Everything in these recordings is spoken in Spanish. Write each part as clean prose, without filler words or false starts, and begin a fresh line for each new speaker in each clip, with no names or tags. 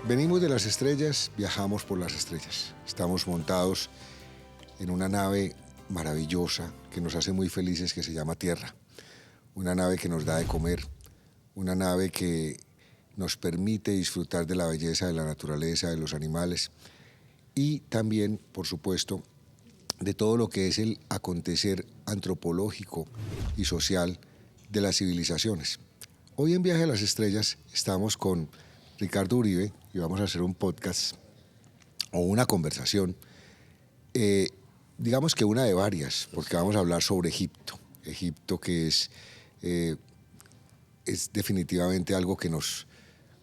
Venimos de las estrellas, viajamos por las estrellas. Estamos montados en una nave maravillosa que nos hace muy felices, que se llama Tierra. Una nave que nos da de comer, una nave que nos permite disfrutar de la belleza de la naturaleza, de los animales y también, por supuesto, de todo lo que es el acontecer antropológico y social de las civilizaciones. Hoy en Viaje a las Estrellas estamos con Ricardo Uribe y vamos a hacer un podcast o una conversación, digamos que una de varias, porque vamos a hablar sobre Egipto. Egipto que es definitivamente algo que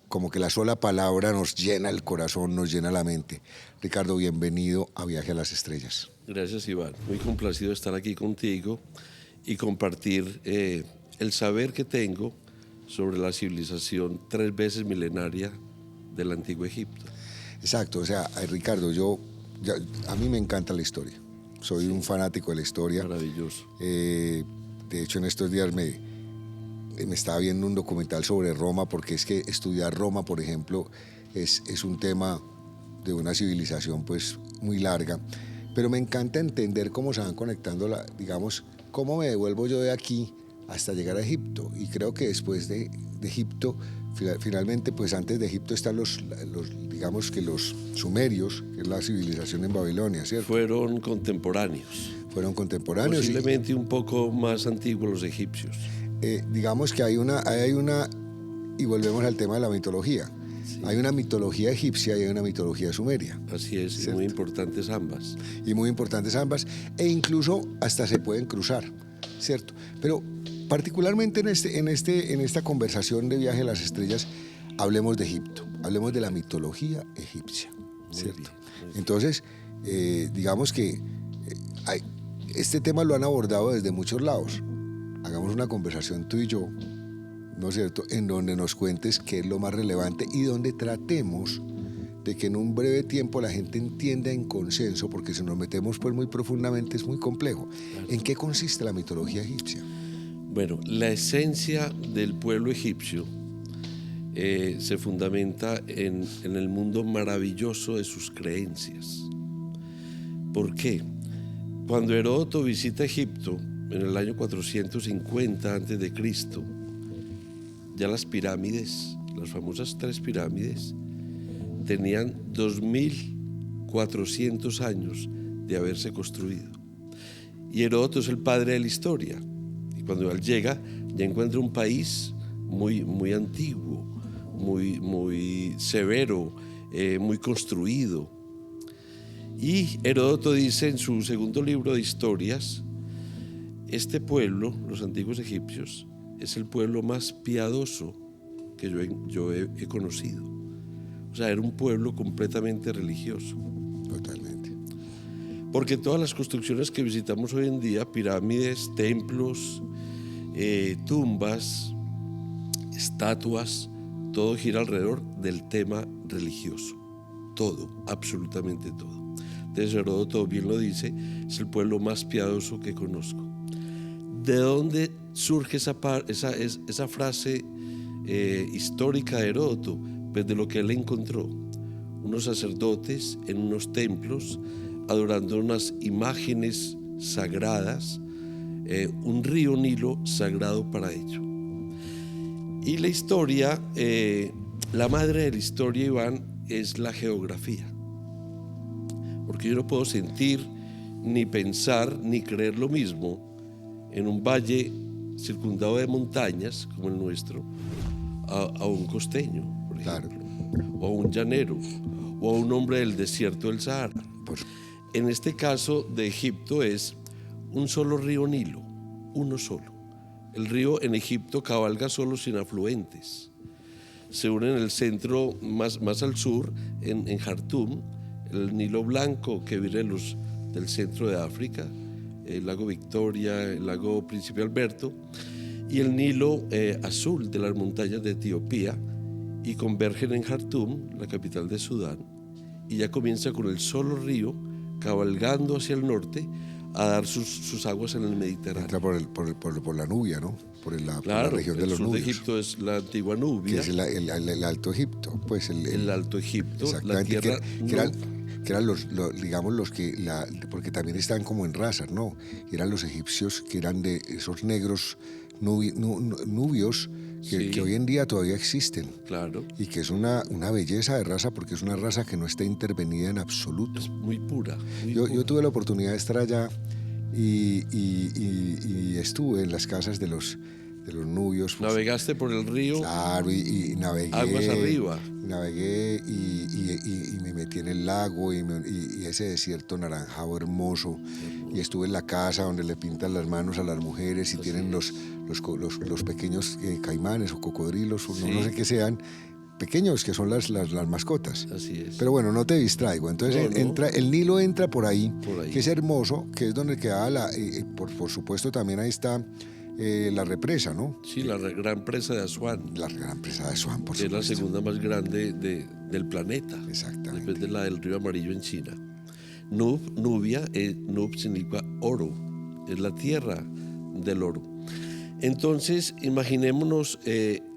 como que la sola palabra nos llena el corazón, nos llena la mente. Ricardo, bienvenido a Viaje a las Estrellas.
Gracias, Iván. Muy complacido de estar aquí contigo y compartir el saber que tengo sobre la civilización 3 veces milenaria del antiguo Egipto.
Exacto, o sea, Ricardo, a mí me encanta la historia. Soy un fanático de la historia.
Maravilloso.
De hecho, en estos días me estaba viendo un documental sobre Roma, porque es que estudiar Roma, por ejemplo, es un tema de una civilización pues muy larga, pero me encanta entender cómo se van conectando, digamos, cómo me devuelvo yo de aquí hasta llegar a Egipto. Y creo que después de Egipto, finalmente, pues antes de Egipto están digamos que los sumerios, que es la civilización en Babilonia, ¿cierto?
Fueron contemporáneos. Posiblemente un poco más antiguos los egipcios.
Digamos que hay una, y volvemos al tema de la mitología. Sí. Hay una mitología egipcia y hay una mitología sumeria.
Así es,
¿cierto?
y muy importantes ambas.
E incluso hasta se pueden cruzar, ¿cierto? Pero particularmente en esta conversación de Viaje a las Estrellas, hablemos de Egipto, hablemos de la mitología egipcia, ¿cierto? Muy bien. Entonces, digamos que este tema lo han abordado desde muchos lados. Hagamos una conversación tú y yo, ¿no es cierto?, en donde nos cuentes qué es lo más relevante y donde tratemos de que en un breve tiempo la gente entienda en consenso, porque si nos metemos pues muy profundamente es muy complejo. Claro. ¿En qué consiste la mitología egipcia?
Bueno, la esencia del pueblo egipcio se fundamenta en el mundo maravilloso de sus creencias. ¿Por qué? Cuando Heródoto visita Egipto en el año 450 a.C., ya las pirámides, las famosas 3 pirámides, tenían 2400 años de haberse construido. Y Heródoto es el padre de la historia. Y cuando él llega, ya encuentra un país muy, muy antiguo, muy severo, muy construido. Y Heródoto dice en su segundo libro de historias: este pueblo, los antiguos egipcios, es el pueblo más piadoso que yo he conocido. O sea, era un pueblo completamente religioso.
Totalmente.
Porque todas las construcciones que visitamos hoy en día, pirámides, templos, tumbas, estatuas, todo gira alrededor del tema religioso. Todo, absolutamente todo. Entonces Heródoto bien lo dice, es el pueblo más piadoso que conozco. ¿De dónde surge esa frase histórica de Heródoto? Pues de lo que él encontró. Unos sacerdotes en unos templos adorando unas imágenes sagradas, un río Nilo sagrado para ello. Y la historia, la madre de la historia, Iván, es la geografía. Porque yo no puedo sentir, ni pensar, ni creer lo mismo en un valle circundado de montañas como el nuestro, a un costeño, por ejemplo, claro, o a un llanero, o a un hombre del desierto del Sahara. En este caso de Egipto es un solo río Nilo, uno solo. El río en Egipto cabalga solo sin afluentes. Se une en el centro, más al sur, en Jartum, el Nilo Blanco que viene del centro de África, el lago Victoria, el lago Príncipe Alberto, y el Nilo azul de las montañas de Etiopía, y convergen en Jartum, la capital de Sudán, y ya comienza con el solo río cabalgando hacia el norte a dar sus aguas en el Mediterráneo.
Entra por la Nubia, ¿no? por la
Claro,
región de
el
los
sur de
Nubios,
Egipto es la antigua
que
Nubia,
es el Alto Egipto, pues
el Alto Egipto, la
exactamente,
tierra
que eran digamos, los que, porque también están como en razas, ¿no? Eran los egipcios que eran de esos negros nubios que
sí,
hoy en día todavía existen
claro,
y que es una belleza de raza porque es una raza que no está intervenida en absoluto.
es muy pura, muy
Yo
pura.
tuve la oportunidad de estar allá y estuve en las casas de los nubios. Pues,
Navegaste por el río,
claro, y
aguas arriba.
navegué y me metí en el lago y ese desierto naranjado hermoso. Y estuve en la casa donde le pintan las manos a las mujeres y
Así
tienen
es.
los pequeños caimanes o cocodrilos, o no
Sí.
sé qué sean, pequeños que son las mascotas.
Así es.
Pero bueno, no te distraigo. Entonces
No, no.
el Nilo entra por ahí,
Por ahí.
que es hermoso, que es donde quedaba por supuesto también ahí está la represa, ¿no?
Sí, la gran presa de Asuán,
La gran presa de Swan, por
que es la
supuesto.
segunda más grande del planeta,
Exactamente.
después de la del río Amarillo en China. Nubia, Nub significa oro, es la tierra del oro. Entonces, imaginémonos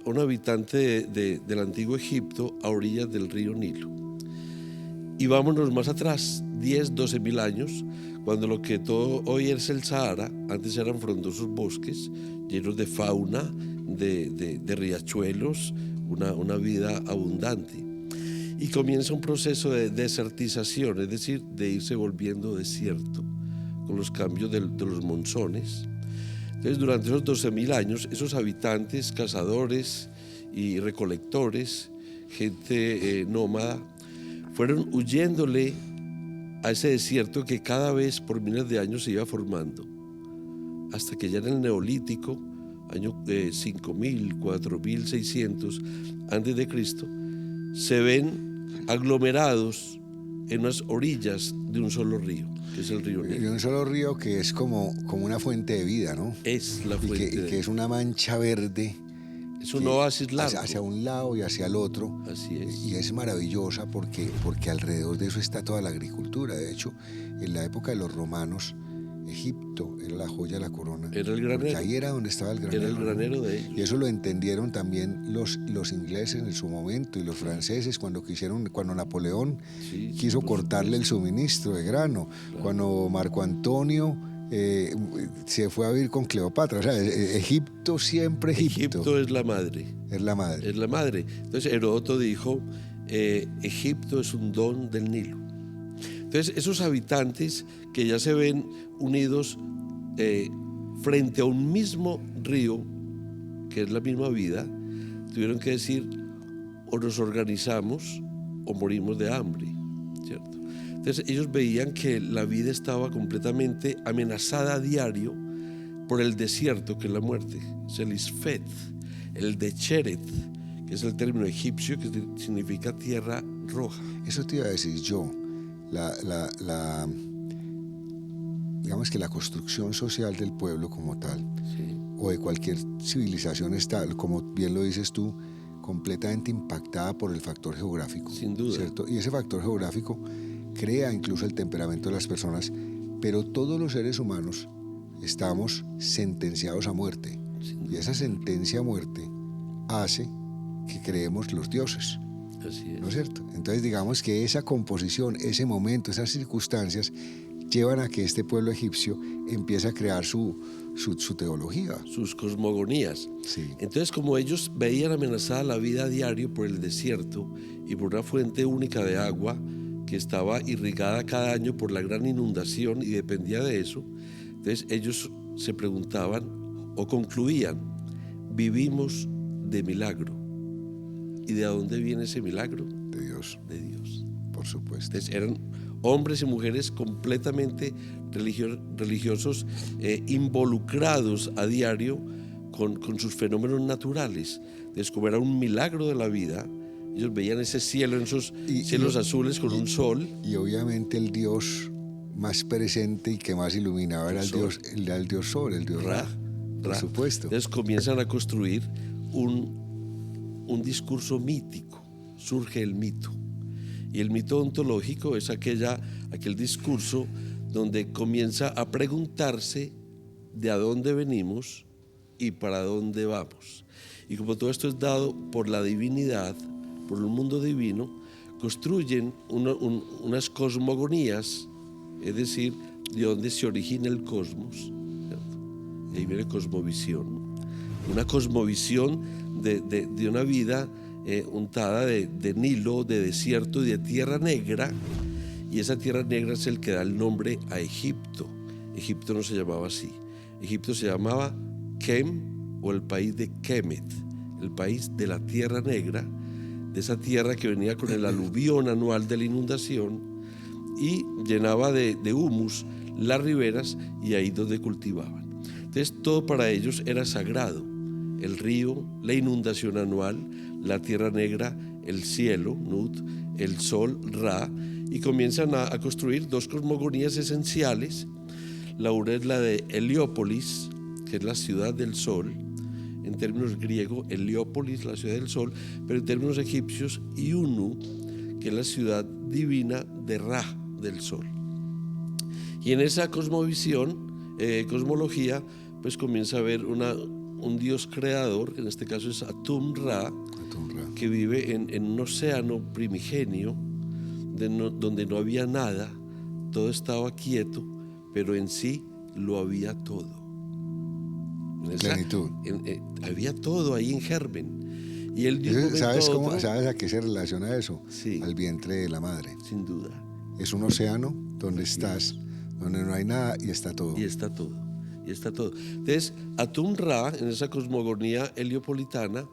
un habitante del antiguo Egipto a orillas del río Nilo. Y vámonos más atrás, 10, 12 mil años, cuando lo que todo hoy es el Sahara, antes eran frondosos bosques llenos de fauna, de riachuelos, una vida abundante. Y comienza un proceso de desertización, es decir, de irse volviendo desierto con los cambios de los monzones. Entonces, durante esos 12.000 años, esos habitantes, cazadores y recolectores, gente nómada, fueron huyéndole a ese desierto que cada vez por miles de años se iba formando, hasta que ya en el Neolítico, año 5000, 4600 antes de Cristo, se ven aglomerados en unas orillas de un solo río, que es el río
Y
Nilo.
un solo río que es como una fuente de vida, ¿no?
Es la
Y
fuente
que es una mancha verde.
es un oasis largo.
Hacia un lado y hacia el otro.
Así es.
Y es maravillosa porque alrededor de eso está toda la agricultura. De hecho, en la época de los romanos, Egipto era la joya de la corona.
Era el
Porque
granero.
ahí era donde estaba el granero.
Era el granero de ellos.
Y eso lo entendieron también los ingleses en su momento y los franceses cuando Napoleón
Sí,
quiso
por
cortarle el suministro de grano.
Claro.
Cuando Marco Antonio se fue a vivir con Cleopatra. O sea, Egipto siempre
Egipto es la madre.
Es la madre.
Es la madre. Entonces Heródoto dijo, Egipto es un don del Nilo. Entonces esos habitantes que ya se ven unidos frente a un mismo río, que es la misma vida, tuvieron que decir, o nos organizamos o morimos de hambre, ¿cierto? Entonces ellos veían que la vida estaba completamente amenazada a diario por el desierto, que es la muerte. Es el Isfet, el Decheret, que es el término egipcio que significa tierra roja.
Eso te iba a decir yo. Digamos que la construcción social del pueblo como tal,
Sí.
o de cualquier civilización está, como bien lo dices tú, completamente impactada por el factor geográfico.
Sin duda.
¿Cierto? Y ese factor geográfico crea incluso el temperamento de las personas, pero todos los seres humanos estamos sentenciados a muerte. Y esa sentencia a muerte hace que creemos los dioses.
Así es.
¿No es cierto? Entonces digamos que esa composición, ese momento, esas circunstancias llevan a que este pueblo egipcio empiece a crear su teología.
Sus cosmogonías.
Sí.
Entonces, como ellos veían amenazada la vida a diario por el desierto y por una fuente única de agua que estaba irrigada cada año por la gran inundación y dependía de eso, entonces ellos se preguntaban o concluían, vivimos de milagro. ¿Y de dónde viene ese milagro?
De Dios.
De Dios.
Por supuesto.
Entonces eran hombres y mujeres completamente religiosos, involucrados a diario con sus fenómenos naturales. Entonces, como era un milagro de la vida, ellos veían ese cielo, en esos cielos azules con un sol.
Y obviamente el Dios más presente y que más iluminaba era el Dios Sol, el Dios Ra. Por supuesto.
Entonces comienzan a construir un discurso mítico, surge el mito. Y el mito ontológico es aquel discurso donde comienza a preguntarse de a dónde venimos y para dónde vamos. Y como todo esto es dado por la divinidad, por el mundo divino, construyen unas cosmogonías, es decir, de dónde se origina el cosmos, ¿cierto? Y ahí viene cosmovisión, una cosmovisión de una vida untada de Nilo, de desierto y de tierra negra, y esa tierra negra es el que da el nombre a Egipto. Egipto no se llamaba así, Egipto se llamaba Kem, o el país de Kemet, el país de la tierra negra, de esa tierra que venía con el aluvión anual de la inundación y llenaba de humus las riberas, y ahí donde cultivaban. Entonces todo para ellos era sagrado: el río, la inundación anual, la tierra negra, el cielo, Nut, el sol, Ra, y comienzan a construir dos cosmogonías esenciales. La una es la de Heliópolis, que es la ciudad del sol, en términos griegos, Heliópolis, la ciudad del sol, pero en términos egipcios, Iunu, que es la ciudad divina de Ra, del sol. Y en esa cosmovisión, cosmología, pues comienza a haber un dios creador, que en este caso es Atum-Ra, que vive en un océano primigenio, donde no había nada, todo estaba quieto, pero en sí lo había todo.
Plenitud.
Había todo ahí en germen. Y él
¿Sabes a qué se relaciona eso?
Sí.
Al vientre de la madre.
Sin duda.
Es un océano donde estás, donde no hay nada y está todo.
Y está todo. Y está todo. Entonces, Atum-Ra, en esa cosmogonía heliopolitana,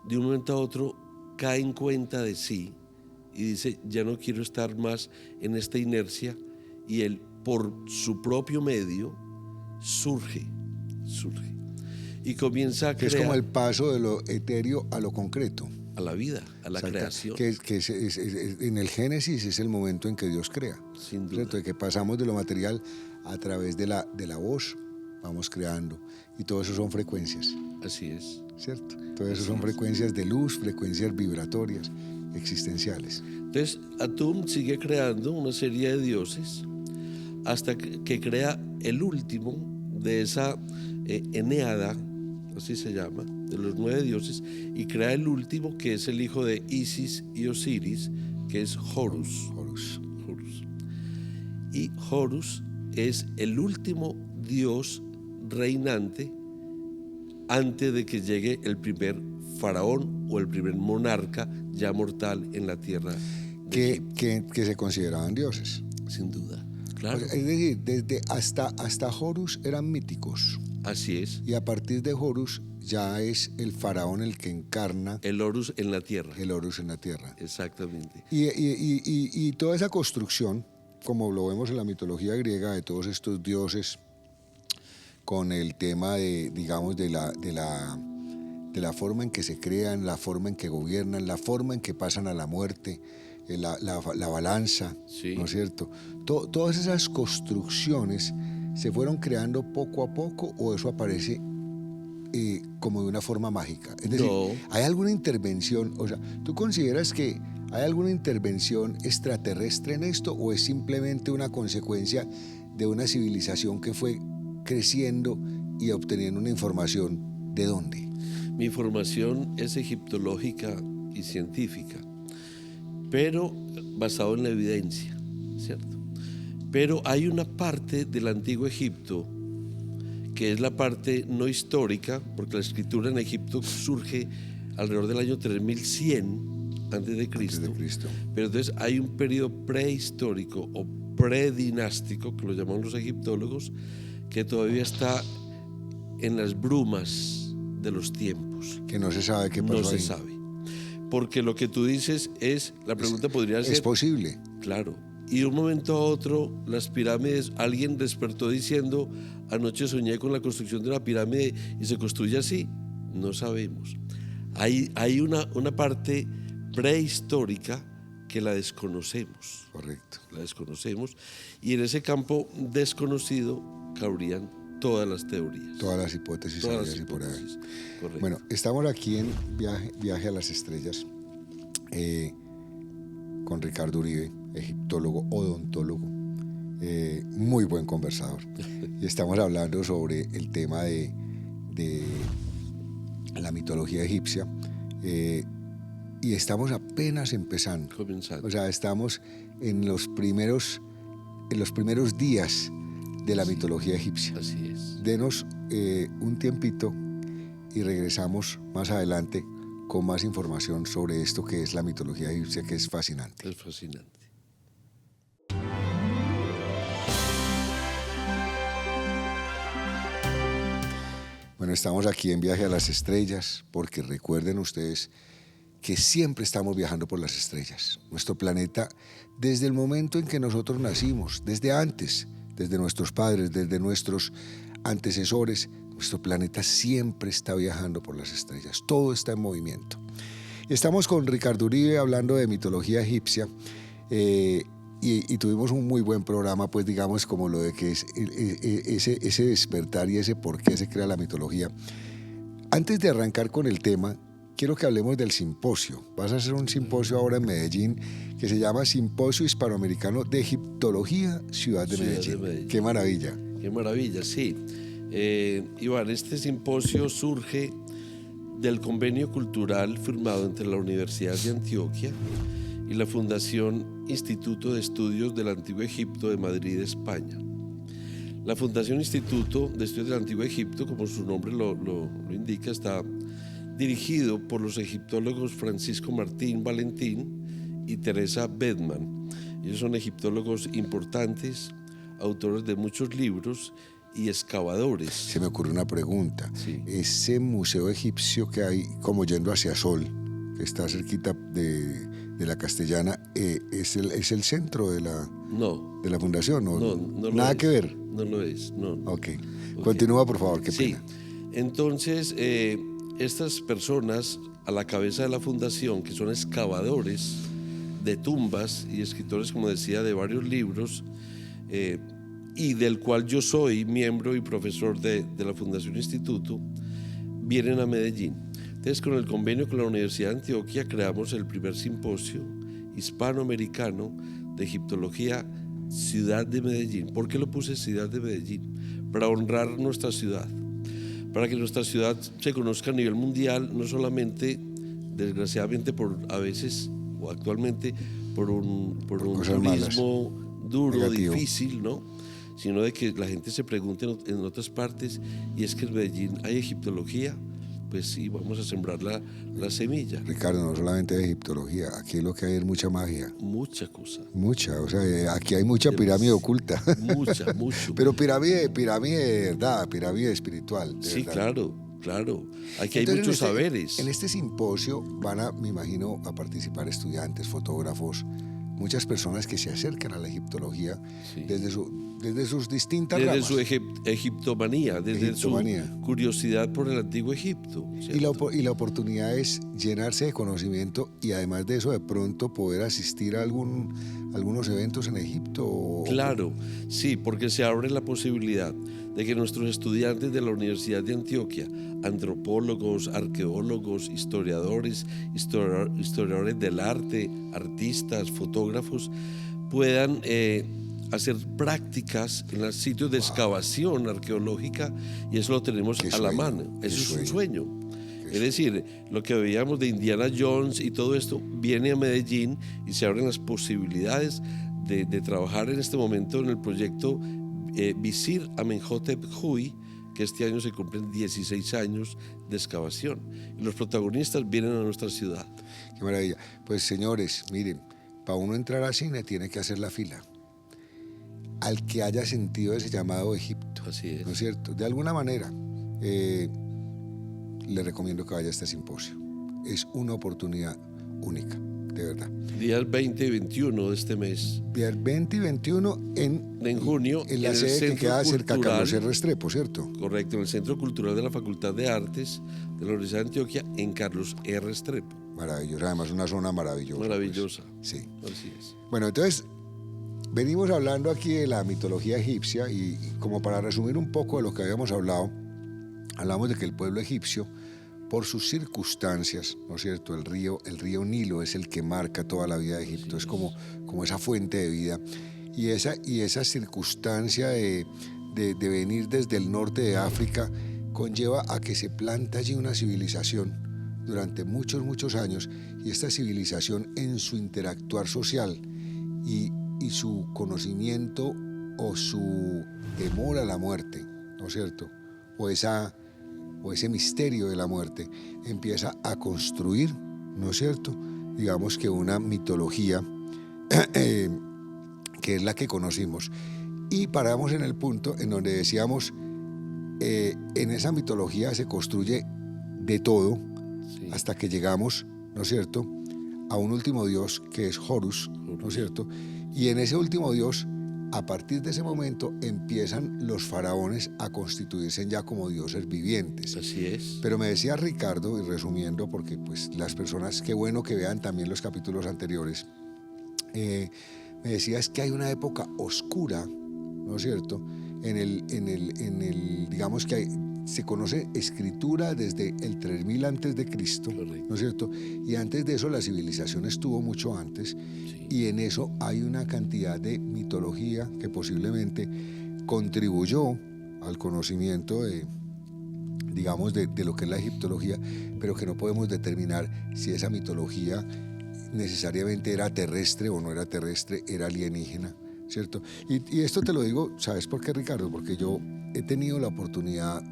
de un momento a otro cae en cuenta de sí y dice: ya no quiero estar más en esta inercia, y él, por su propio medio, surge. Y comienza a crear.
Que es como el paso de lo etéreo a lo concreto.
A la vida, a la creación.
Que en el Génesis es el momento en que Dios crea.
Sin duda.
¿Cierto? De que pasamos de lo material a través de la voz, vamos creando. Y todo eso son frecuencias.
Así es.
¿Cierto? Todo eso son frecuencias de luz, frecuencias vibratorias, existenciales.
Entonces, Atum sigue creando una serie de dioses hasta que crea el último de esa Eneada, así se llama, de los 9 dioses, y crea el último, que es el hijo de Isis y Osiris, que es Horus. Y Horus es el último dios reinante antes de que llegue el primer faraón o el primer monarca ya mortal en la tierra.
Que se consideraban dioses.
Sin duda, claro.
Es decir, desde hasta Horus eran míticos.
Así es.
Y a partir de Horus ya es el faraón el que encarna
el Horus en la tierra.
El Horus en la tierra.
Exactamente.
Y toda esa construcción, como lo vemos en la mitología griega, de todos estos dioses, con el tema de, digamos, de la forma en que se crean, la forma en que gobiernan, la forma en que pasan a la muerte, la balanza,
sí.
¿No es cierto? Todas esas construcciones se fueron creando poco a poco, o eso aparece como de una forma mágica. Es decir,
no.
¿Hay alguna intervención? O sea, ¿tú consideras que hay alguna intervención extraterrestre en esto, o es simplemente una consecuencia de una civilización que fue creciendo y obteniendo una información? ¿De dónde?
Mi información es egiptológica y científica, pero basado en la evidencia, ¿cierto? Pero hay una parte del antiguo Egipto que es la parte no histórica, porque la escritura en Egipto surge alrededor del año 3100 antes de Cristo. Pero entonces hay un periodo prehistórico o predinástico, que lo llaman los egiptólogos, que todavía está en las brumas de los tiempos.
Que no se sabe qué pasó.
No se sabe. Porque lo que tú dices es, la pregunta podría ser...
¿Es posible?
Claro. Y de un momento a otro, las pirámides, alguien despertó diciendo: anoche soñé con la construcción de una pirámide y se construye así. No sabemos. Hay una parte prehistórica que la desconocemos.
Correcto.
La desconocemos. Y en ese campo desconocido cabrían todas las teorías.
Todas las hipótesis.
Todas las hipótesis.
Correcto. Bueno, estamos aquí en Viaje a las Estrellas con Ricardo Uribe, egiptólogo, odontólogo, muy buen conversador. Y estamos hablando sobre el tema de de la mitología egipcia, y estamos apenas empezando.
Comenzando.
O sea, estamos en los primeros días de la mitología egipcia.
Así es.
Denos un tiempito y regresamos más adelante con más información sobre esto que es la mitología egipcia, que es fascinante.
Es fascinante.
Bueno, estamos aquí en Viaje a las Estrellas porque recuerden ustedes que siempre estamos viajando por las estrellas. Nuestro planeta, desde el momento en que nosotros nacimos, desde antes, desde nuestros padres, desde nuestros antecesores, nuestro planeta siempre está viajando por las estrellas. Todo está en movimiento. Estamos con Ricardo Uribe hablando de mitología egipcia y tuvimos un muy buen programa, pues digamos, como lo de que es ese despertar y ese por qué se crea la mitología. Antes de arrancar con el tema, quiero que hablemos del simposio. Vas a hacer un simposio ahora en Medellín que se llama Simposio Hispanoamericano de Egiptología, Ciudad de Medellín. ¡Qué maravilla!
¡Qué maravilla, sí! Iván, este simposio surge del convenio cultural firmado entre la Universidad de Antioquia y la Fundación Instituto de Estudios del Antiguo Egipto de Madrid, España. La Fundación Instituto de Estudios del Antiguo Egipto, como su nombre lo indica, está dirigido por los egiptólogos Francisco Martín Valentín y Teresa Bedman. Ellos son egiptólogos importantes, autores de muchos libros y excavadores.
Se me ocurre una pregunta.
Sí.
Ese museo egipcio que hay como yendo hacia Sol, que está cerquita de la Castellana, ¿es el centro de la fundación?
No
nada que ver.
No lo es, no.
Ok. Continúa, por favor, qué pena.
Sí, entonces estas personas a la cabeza de la fundación, que son excavadores de tumbas y escritores, como decía, de varios libros, y del cual yo soy miembro y profesor de la Fundación Instituto, vienen a Medellín. Entonces, con el convenio con la Universidad de Antioquia, creamos el primer simposio hispanoamericano de egiptología Ciudad de Medellín. ¿Por qué lo puse Ciudad de Medellín? Para honrar nuestra ciudad, para que nuestra ciudad se conozca a nivel mundial, no solamente, desgraciadamente, a veces o actualmente, por un turismo duro,
negativo,
difícil, ¿no? Sino de que la gente se pregunte en otras partes, y es que en Medellín hay egiptología. Pues sí, vamos a sembrar la semilla.
Ricardo, no solamente de egiptología, aquí lo que hay es mucha magia.
Mucha cosa.
Mucha, o sea, aquí hay mucha pirámide oculta.
Mucho.
Pero pirámide de verdad, pirámide espiritual.
Sí,
verdad.
claro. Aquí hay muchos saberes.
En este simposio me imagino, a participar estudiantes, fotógrafos, muchas personas que se acercan a la egiptología, sí, desde sus distintas ramas.
Desde su egiptomanía, desde su curiosidad por el antiguo Egipto.
Y la oportunidad es llenarse de conocimiento y además de eso de pronto poder asistir a algunos eventos en Egipto.
Claro, sí, porque se abre la posibilidad de que nuestros estudiantes de la Universidad de Antioquia, antropólogos, arqueólogos, historiadores del arte, artistas, fotógrafos, puedan hacer prácticas en los sitios de excavación arqueológica, y eso lo tenemos a la mano. Eso es un sueño. Es decir, lo que veíamos de Indiana Jones y todo esto viene a Medellín y se abren las posibilidades de trabajar en este momento en el proyecto Visir Amenhotep Huy, que este año se cumplen 16 años de excavación. Y los protagonistas vienen a nuestra ciudad.
Qué maravilla. Pues señores, miren, para uno entrar al cine tiene que hacer la fila. Al que haya sentido ese llamado a Egipto.
Así es.
¿No es cierto? De alguna manera, le recomiendo que vaya a este simposio. Es una oportunidad única, de verdad.
Días 20 y 21 de este mes.
Días 20 y 21 en junio. En la sede que queda cerca a Carlos R. Restrepo, ¿cierto?
Correcto, en el Centro Cultural de la Facultad de Artes de la Universidad de Antioquia, en Carlos R. Restrepo.
Maravilloso, además una zona maravillosa.
Maravillosa.
Pues. Sí.
Así es.
Bueno, entonces, venimos hablando aquí de la mitología egipcia y como para resumir un poco de lo que habíamos hablado, hablamos de que el pueblo egipcio, por sus circunstancias, ¿no es cierto? El río Nilo es el que marca toda la vida de Egipto, es como esa fuente de vida. Y esa circunstancia de venir desde el norte de África conlleva a que se planta allí una civilización durante muchos, muchos años, y esta civilización en su interactuar social y su conocimiento o su temor a la muerte, ¿no es cierto? O ese misterio de la muerte empieza a construir, ¿no es cierto?, digamos que una mitología que es la que conocimos. Y paramos en el punto en donde decíamos, en esa mitología se construye de todo, sí, hasta que llegamos, ¿no es cierto?, a un último dios que es Horus, ¿no es cierto? Y en ese último dios, a partir de ese momento, empiezan los faraones a constituirse ya como dioses vivientes.
Así es.
Pero me decía Ricardo, y resumiendo, porque pues las personas, qué bueno que vean también los capítulos anteriores, me decía es que hay una época oscura, ¿no es cierto?, en el digamos que se conoce escritura desde el 3000 antes de Cristo, ¿no es cierto? Y antes de eso la civilización estuvo mucho antes, sí, y en eso hay una cantidad de mitología que posiblemente contribuyó al conocimiento de, digamos, de lo que es la egiptología, pero que no podemos determinar si esa mitología necesariamente era terrestre o no era terrestre, era alienígena, ¿cierto? Y esto te lo digo, ¿sabes por qué, Ricardo? Porque yo he tenido la oportunidad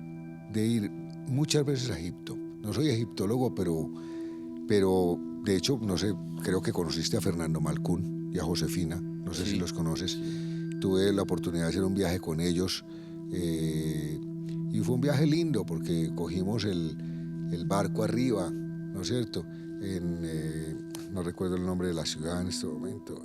de ir muchas veces a Egipto. No soy egiptólogo, pero de hecho, no sé, creo que conociste a Fernando Malcún y a Josefina, no sé, sí, si los conoces. Tuve la oportunidad de hacer un viaje con ellos, y fue un viaje lindo porque cogimos el barco arriba, ¿no es cierto? No recuerdo el nombre de la ciudad en este momento.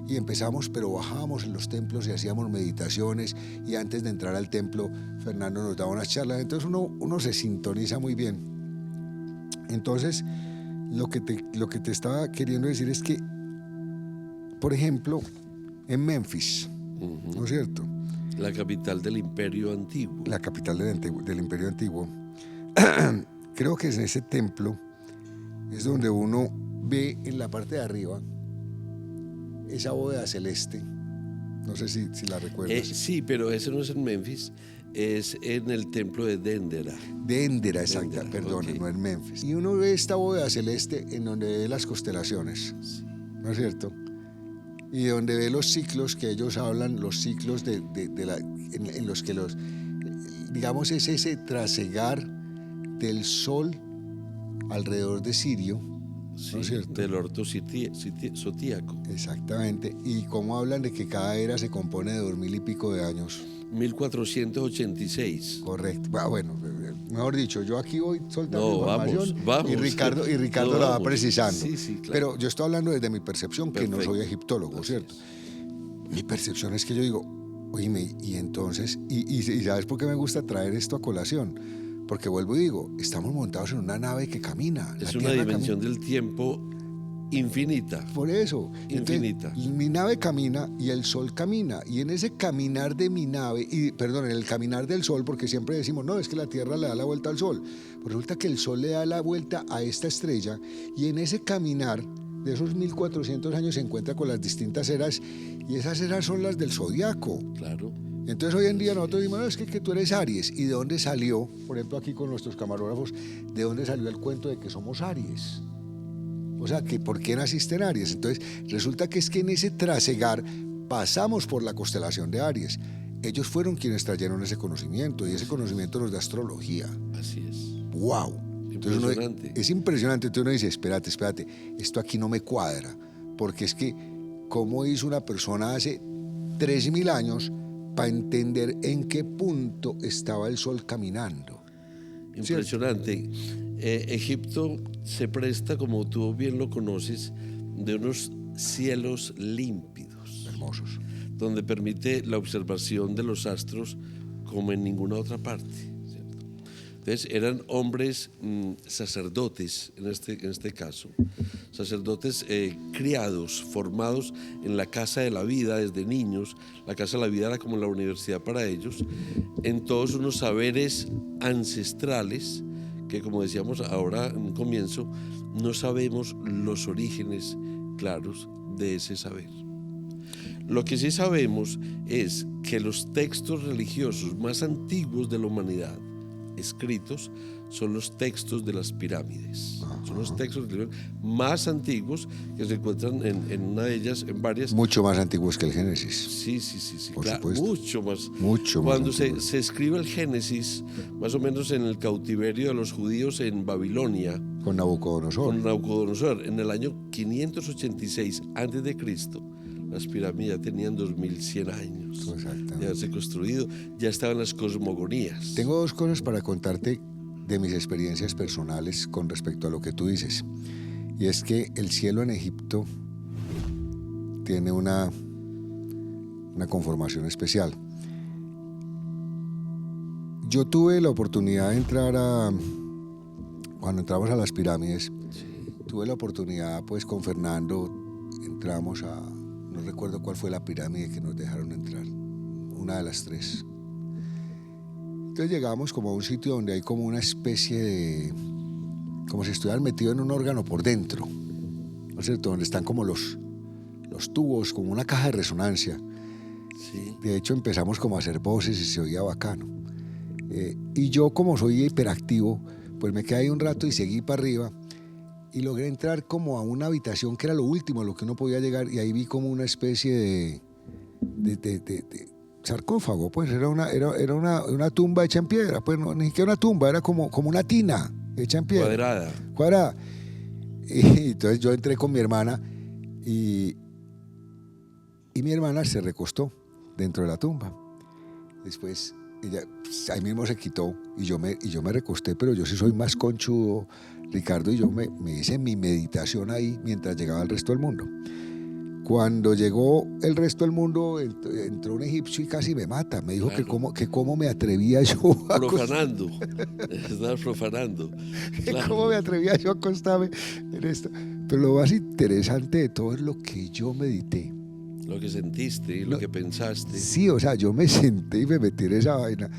Y empezamos, pero bajábamos en los templos y hacíamos meditaciones, y antes de entrar al templo Fernando nos daba unas charlas, entonces uno se sintoniza muy bien. Entonces lo que te estaba queriendo decir es que, por ejemplo, en Memphis, ¿no es cierto?,
la capital del Imperio Antiguo.
La capital del Imperio Antiguo. Creo que en ese templo es donde uno ve en la parte de arriba esa bóveda celeste. No sé si la recuerdas.
Sí, pero ese no es en Memphis, es en el templo de Dendera.
Dendera, exacta, perdón, okay, no en Memphis. Y uno ve esta bóveda celeste en donde ve las constelaciones, sí, ¿no es cierto? Y donde ve los ciclos que ellos hablan, los ciclos en los que digamos, es ese trasegar del sol alrededor de Sirio,
sí,
¿no es cierto?,
del orto zodíaco.
Exactamente. Y cómo hablan de que cada era se compone de 2000 y pico de años.
1486.
Correcto. Bueno, mejor dicho, yo aquí voy soltando información,
vamos.
y Ricardo la va precisando.
Sí, sí, claro.
Pero yo estoy hablando desde mi percepción,
perfecto,
que no soy egiptólogo, así ¿cierto? Mi percepción es que yo digo, oíme, y entonces, y ¿sabes por qué me gusta traer esto a colación? Porque vuelvo y digo, estamos montados en una nave que camina.
Es una dimensión del tiempo infinita.
Por eso.
Infinita.
Entonces, mi nave camina y el sol camina. Y en ese caminar de mi nave, en el caminar del sol, porque siempre decimos, no, es que la Tierra le da la vuelta al sol. Pues resulta que el sol le da la vuelta a esta estrella, y en ese caminar de esos 1400 años se encuentra con las distintas eras, y esas eras son las del zodiaco.
Claro.
Entonces hoy en día nosotros decimos, no, es que tú eres Aries. ¿Y de dónde salió, por ejemplo aquí con nuestros camarógrafos, de dónde salió el cuento de que somos Aries? O sea, que ¿por qué naciste en Aries? Entonces resulta que es que en ese trasegar pasamos por la constelación de Aries. Ellos fueron quienes trajeron ese conocimiento, y ese conocimiento nos da astrología.
Así es.
¡Wow!
Impresionante.
Es impresionante. Entonces uno dice, espérate, esto aquí no me cuadra, porque es que ¿cómo hizo una persona hace 3000 años para entender en qué punto estaba el sol caminando?
Impresionante. Egipto se presta, como tú bien lo conoces, de unos cielos límpidos,
hermosos,
donde permite la observación de los astros como en ninguna otra parte, ¿cierto? Entonces eran hombres sacerdotes, en este caso, sacerdotes criados, formados en la casa de la vida desde niños. La casa de la vida era como la universidad para ellos, en todos unos saberes ancestrales que, como decíamos ahora en un comienzo, no sabemos los orígenes claros de ese saber. Lo que sí sabemos es que los textos religiosos más antiguos de la humanidad escritos son los textos de las pirámides. Son los textos religiosos más antiguos que se encuentran en una de ellas, en varias.
Mucho más antiguos que el Génesis.
Sí,
Por
claro,
supuesto.
mucho más.
Mucho más
Cuando
antiguos.
se escribe el Génesis, más o menos en el cautiverio de los judíos en Babilonia,
Con Nabucodonosor.
con Nabucodonosor, en el año 586 a.C., las pirámides ya tenían 2100 años
Exactamente.
de haberse construido, ya estaban las cosmogonías.
Tengo dos cosas para contarte de mis experiencias personales con respecto a lo que tú dices. Y es que el cielo en Egipto tiene una conformación especial. Yo tuve la oportunidad de entrar cuando entramos a las pirámides, tuve la oportunidad pues con Fernando, entramos no recuerdo cuál fue la pirámide que nos dejaron entrar, una de las tres. Entonces llegamos como a un sitio donde hay como una especie de, como si estuvieran metidos en un órgano por dentro, ¿no es cierto? Donde están como los tubos, como una caja de resonancia.
Sí.
De hecho empezamos como a hacer voces y se oía bacano. Y yo como soy hiperactivo, pues me quedé ahí un rato y seguí para arriba y logré entrar como a una habitación que era lo último a lo que uno podía llegar, y ahí vi como una especie de sarcófago, pues era una tumba hecha en piedra, pues no, ni siquiera una tumba, era como una tina hecha en piedra. Cuadrada. Y entonces yo entré con mi hermana y mi hermana se recostó dentro de la tumba. Después ella ahí mismo se quitó y yo me recosté, pero yo sí soy más conchudo, Ricardo, y yo me hice mi meditación ahí mientras llegaba el resto del mundo. Cuando llegó el resto del mundo, entró un egipcio y casi me mata. Me dijo
Claro.
que cómo me atrevía yo a
Profanando. Estás profanando. Claro.
¿Cómo me atrevía yo a acostarme en esto? Pero lo más interesante de todo es lo que yo medité.
Lo que sentiste y lo que pensaste.
Sí, o sea, yo me senté y me metí en esa vaina.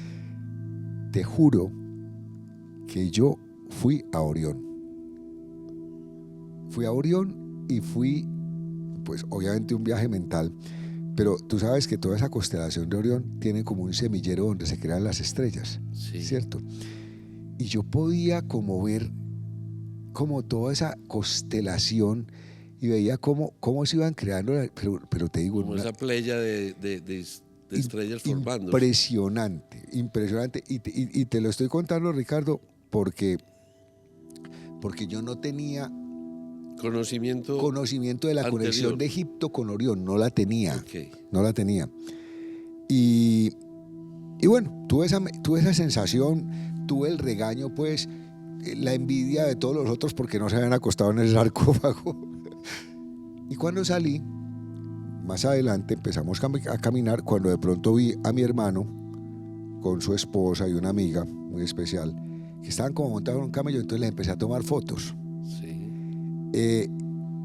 Te juro que yo fui a Orión. Fui a Orión y fui, pues obviamente un viaje mental, pero tú sabes que toda esa constelación de Orión tiene como un semillero donde se crean las estrellas,
Sí.
¿cierto? Y yo podía como ver como toda esa constelación y veía cómo se iban creando, pero te digo,
Como esa playa de estrellas formándose.
Impresionante. Y te lo estoy contando, Ricardo, porque yo no tenía
Conocimiento
de la
anterior.
conexión de Egipto con Orión, no la tenía.
Okay.
No la tenía. Y bueno, tuve esa sensación, tuve el regaño, pues, la envidia de todos los otros porque no se habían acostado en el sarcófago. Y cuando salí, más adelante empezamos a caminar, cuando de pronto vi a mi hermano con su esposa y una amiga muy especial, que estaban como montados en un camello, entonces les empecé a tomar fotos.
Sí.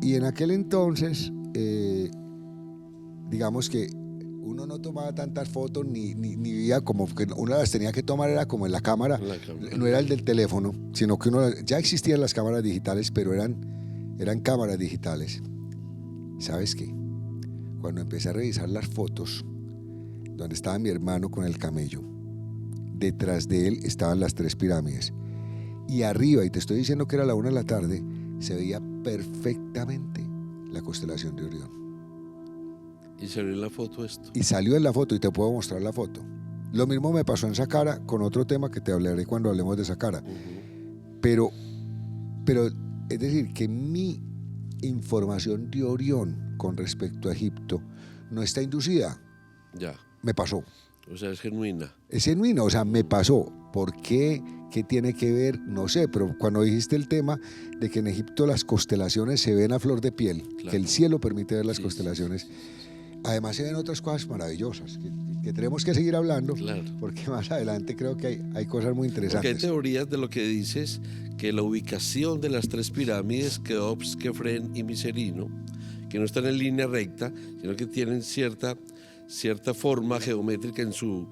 Y en aquel entonces, digamos que uno no tomaba tantas fotos ni veía, como que uno las tenía que tomar, era como en la cámara, no era el del teléfono, sino que ya existían las cámaras digitales, pero eran cámaras digitales. ¿Sabes qué? Cuando empecé a revisar las fotos, donde estaba mi hermano con el camello, detrás de él estaban las tres pirámides, y arriba, y te estoy diciendo que era la 1 de la tarde, se veía perfectamente la constelación de Orión.
Y salió en la foto esto.
Y salió en la foto, y te puedo mostrar la foto. Lo mismo me pasó en Saqqara con otro tema que te hablaré cuando hablemos de Saqqara. Pero es decir, que mi información de Orión con respecto a Egipto no está inducida.
Ya.
Me pasó.
O sea, es genuina.
Es genuina, o sea, me pasó. ¿Por qué? ¿Qué tiene que ver? No sé, pero cuando dijiste el tema de que en Egipto las constelaciones se ven a flor de piel,
Claro.
que el cielo permite ver las constelaciones,
Sí.
además se ven otras cosas maravillosas que tenemos que seguir hablando,
Claro.
porque más adelante creo que hay cosas muy
Porque hay
interesantes.
teorías de lo que dices, que la ubicación de las tres pirámides, Keops, Kefren y Miserino, que no están en línea recta, sino que tienen cierta forma geométrica en su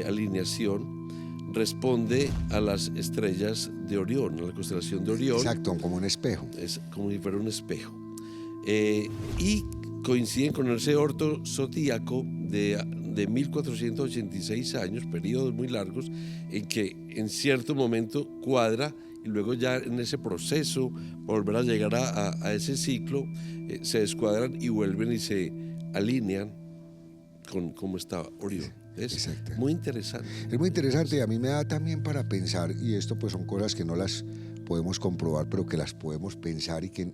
alineación, responde a las estrellas de Orión, a la constelación de Orión.
Exacto, como un espejo.
Es como si fuera un espejo. Y coinciden con ese orto zodíaco de 1486 años, periodos muy largos, en que en cierto momento cuadra y luego ya en ese proceso, volver a llegar a ese ciclo, se descuadran y vuelven y se alinean con cómo está Orión. Es muy interesante.
Es muy interesante y a mí me da también para pensar, y esto pues son cosas que no las podemos comprobar, pero que las podemos pensar y que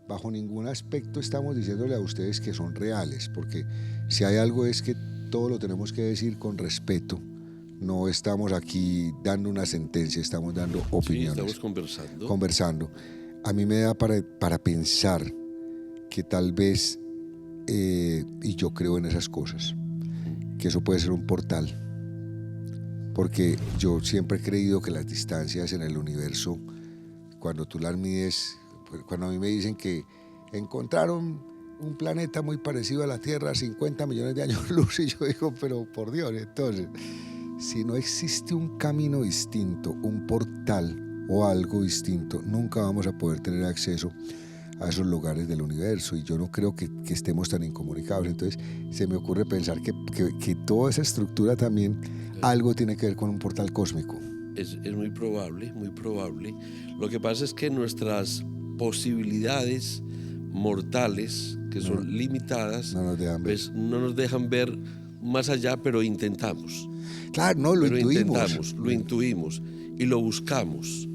bajo ningún aspecto estamos diciéndole a ustedes que son reales, porque si hay algo es que todo lo tenemos que decir con respeto. No estamos aquí dando una sentencia, estamos dando opiniones.
Sí, estamos
conversando. A mí me da para pensar que tal vez, y yo creo en esas cosas, que eso puede ser un portal. Porque yo siempre he creído que las distancias en el universo, cuando tú las mides, cuando a mí me dicen que encontraron un planeta muy parecido a la Tierra a 50 millones de años luz, y yo digo, pero por Dios, entonces, si no existe un camino distinto, un portal o algo distinto, nunca vamos a poder tener acceso a esos lugares del universo, y yo no creo que estemos tan incomunicados. Entonces se me ocurre pensar que toda esa estructura también algo tiene que ver con un portal cósmico.
Es muy probable, muy probable. Lo que pasa es que nuestras posibilidades mortales, que son limitadas, pues no nos dejan ver más allá, pero intentamos.
Claro, no, lo intuimos.
Lo intuimos y lo buscamos,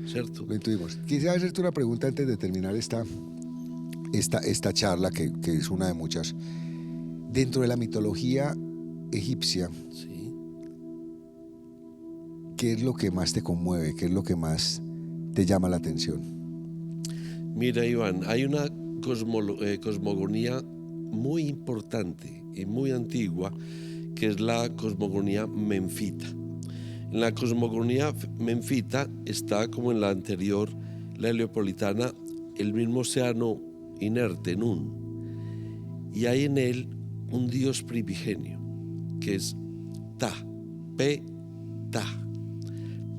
¿cierto?
Lo intuimos. Quisiera hacerte una pregunta antes de terminar esta charla, que es una de muchas. Dentro de la mitología egipcia,
sí,
¿qué es lo que más te conmueve? ¿Qué es lo que más te llama la atención?
Mira, Iván, hay una cosmogonía muy importante y muy antigua, que es la cosmogonía menfita. En la cosmogonía menfita está, como en la anterior, la heliopolitana, el mismo océano inerte, Nun, y hay en él un dios primigenio, que es Ta, P-Ta.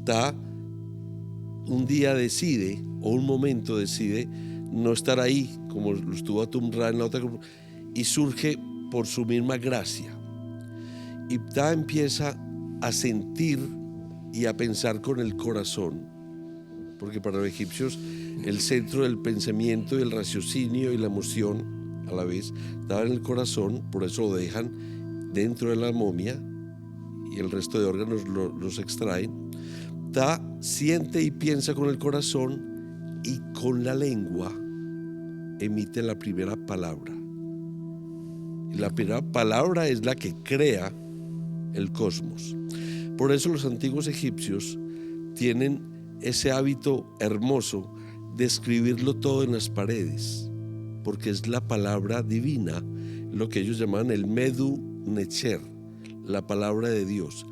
Ta un día decide, o un momento decide, no estar ahí, como lo estuvo Atum-Ra en la otra, y surge por su misma gracia. Y Ta empieza a sentir y a pensar con el corazón, porque para los egipcios el centro del pensamiento y el raciocinio y la emoción a la vez estaba en el corazón, por eso lo dejan dentro de la momia y el resto de órganos los extraen. Ta siente y piensa con el corazón y con la lengua emite la primera palabra. Y la primera palabra es la que crea el cosmos. Por eso los antiguos egipcios tienen ese hábito hermoso de escribirlo todo en las paredes, porque es la palabra divina, lo que ellos llamaban el Medu Necher, la palabra de Dios.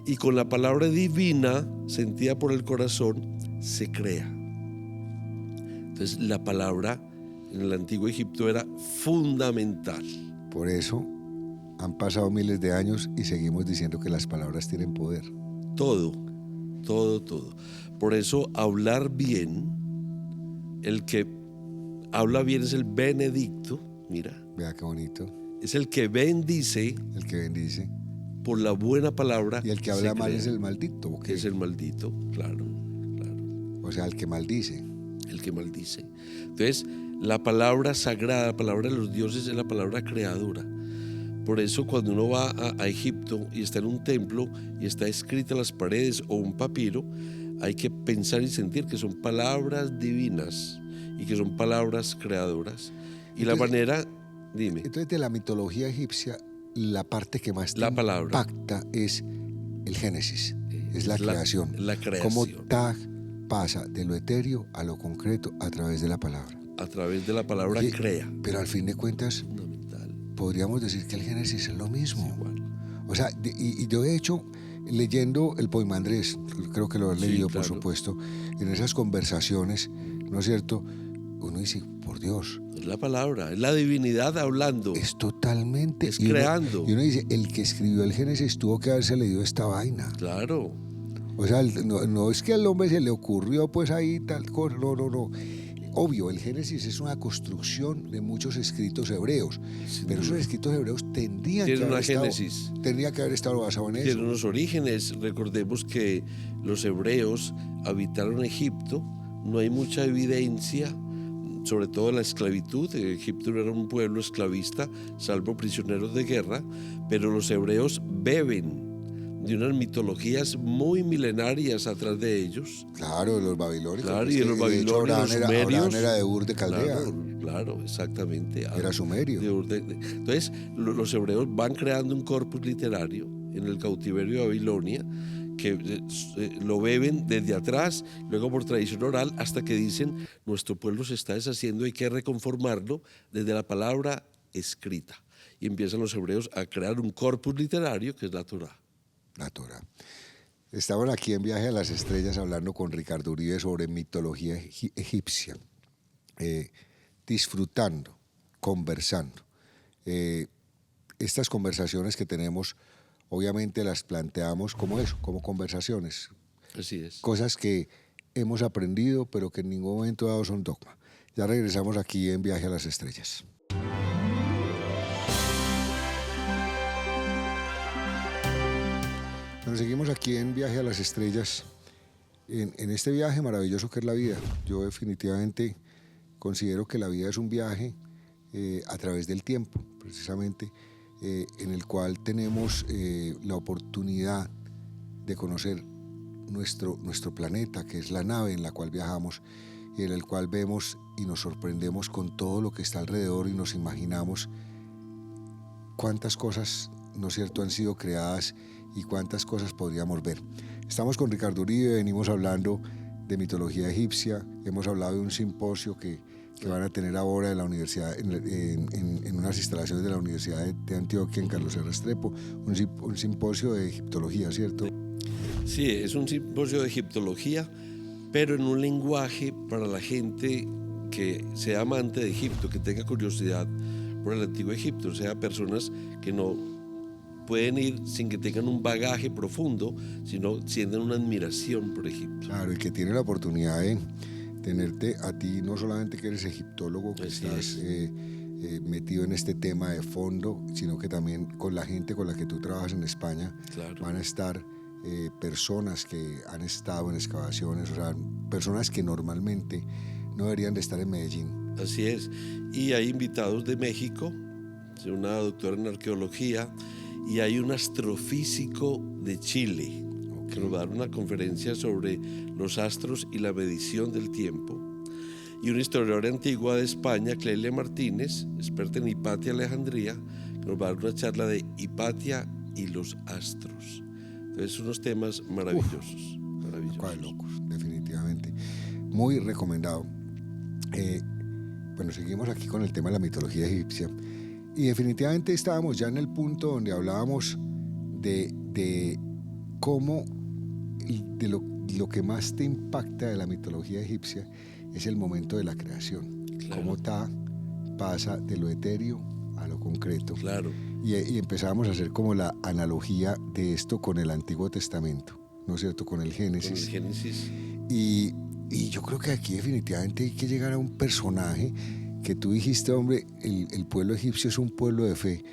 Y con la palabra divina, sentida por el corazón, se crea. Entonces la palabra en el antiguo Egipto era fundamental.
Por eso han pasado miles de años y seguimos diciendo que las palabras tienen poder.
Todo. Por eso hablar bien, el que habla bien es el benedicto, mira.
Vea qué bonito.
Es el que bendice.
El que bendice.
Por la buena palabra.
Y el que habla mal es el maldito. ¿O qué?
Es el maldito, claro.
O sea, el que maldice.
El que maldice. Entonces, la palabra sagrada, la palabra de los dioses es la palabra creadora. Por eso cuando uno va a Egipto y está en un templo y está escrita en las paredes o un papiro, hay que pensar y sentir que son palabras divinas y que son palabras creadoras. Y entonces, la manera, dime.
Entonces, de la mitología egipcia, la parte que más te impacta es el Génesis, es la creación.
La creación.
Cómo Ta pasa de lo etéreo a lo concreto a través de la palabra.
A través de la palabra crea.
Pero al fin de cuentas, podríamos decir que el Génesis es lo mismo.
Es igual.
O sea, y yo de hecho, leyendo el Poema Andrés, creo que lo has leído, claro, por supuesto, en esas conversaciones, ¿no es cierto? Uno dice, por Dios.
Es la palabra, es la divinidad hablando.
Es totalmente.
Es creando.
Y uno dice, el que escribió el Génesis tuvo que haberse leído esta vaina.
Claro.
O sea, no es que al hombre se le ocurrió pues ahí tal cosa, no. obvio, el Génesis es una construcción de muchos escritos hebreos, pero esos escritos hebreos tendría que haber estado basado en eso.
Tienen unos orígenes. Recordemos que los hebreos habitaron Egipto, no hay mucha evidencia, sobre todo la esclavitud. Egipto no era un pueblo esclavista, salvo prisioneros de guerra, pero los hebreos beben de unas mitologías muy milenarias atrás de ellos.
Claro, de los babilónicos.
Claro, y de los babilonios, los sumerios.
Abraham era de Ur de Caldea.
Claro, exactamente.
Era sumerio.
Entonces, los hebreos van creando un corpus literario en el cautiverio de Babilonia, que lo beben desde atrás, luego por tradición oral, hasta que dicen, nuestro pueblo se está deshaciendo, hay que reconformarlo desde la palabra escrita. Y empiezan los hebreos a crear un corpus literario que es la Torá.
La Torá. Estaban aquí en Viaje a las Estrellas hablando con Ricardo Uribe sobre mitología egipcia, disfrutando, conversando. Estas conversaciones que tenemos, obviamente las planteamos como eso, como conversaciones.
Así es.
Cosas que hemos aprendido, pero que en ningún momento dado son dogma. Ya regresamos aquí en Viaje a las Estrellas. Bueno, seguimos aquí en Viaje a las Estrellas, en este viaje maravilloso que es la vida. Yo definitivamente considero que la vida es un viaje a través del tiempo, precisamente, en el cual tenemos la oportunidad de conocer nuestro planeta, que es la nave en la cual viajamos y en el cual vemos y nos sorprendemos con todo lo que está alrededor y nos imaginamos cuántas cosas, ¿no es cierto?, han sido creadas y cuántas cosas podríamos ver. Estamos con Ricardo Uribe, venimos hablando de mitología egipcia, hemos hablado de un simposio que van a tener ahora en la universidad, en unas instalaciones de la Universidad de Antioquia, en Carlos R. Restrepo, un simposio de egiptología, ¿cierto?
Sí, es un simposio de egiptología, pero en un lenguaje para la gente que sea amante de Egipto, que tenga curiosidad por el antiguo Egipto, o sea, personas que no pueden ir sin que tengan un bagaje profundo, sino sienten una admiración por Egipto.
Claro, y que tiene la oportunidad de tenerte a ti, no solamente que eres egiptólogo, que estás metido en este tema de fondo, sino que también con la gente con la que tú trabajas en España, claro, van a estar personas que han estado en excavaciones, o sea, personas que normalmente no deberían de estar en Medellín.
Así es, y hay invitados de México, una doctora en arqueología, y hay un astrofísico de Chile, que nos va a dar una conferencia sobre los astros y la medición del tiempo, y una historiadora antigua de España, Clelia Martínez, experta en Hipatia Alejandría, que nos va a dar una charla de Hipatia y los astros. Entonces, unos temas maravillosos.
Cuál locos, definitivamente. Muy recomendado. Bueno, seguimos aquí con el tema de la mitología egipcia. Y definitivamente estábamos ya en el punto donde hablábamos de cómo, de lo que más te impacta de la mitología egipcia es el momento de la creación. Claro. Cómo pasa de lo etéreo a lo concreto.
Claro.
Y empezamos a hacer como la analogía de esto con el Antiguo Testamento, ¿no es cierto?, con el Génesis.
Con el Génesis.
Y yo creo que aquí definitivamente hay que llegar a un personaje que tú dijiste, hombre, el pueblo egipcio es un pueblo de fe,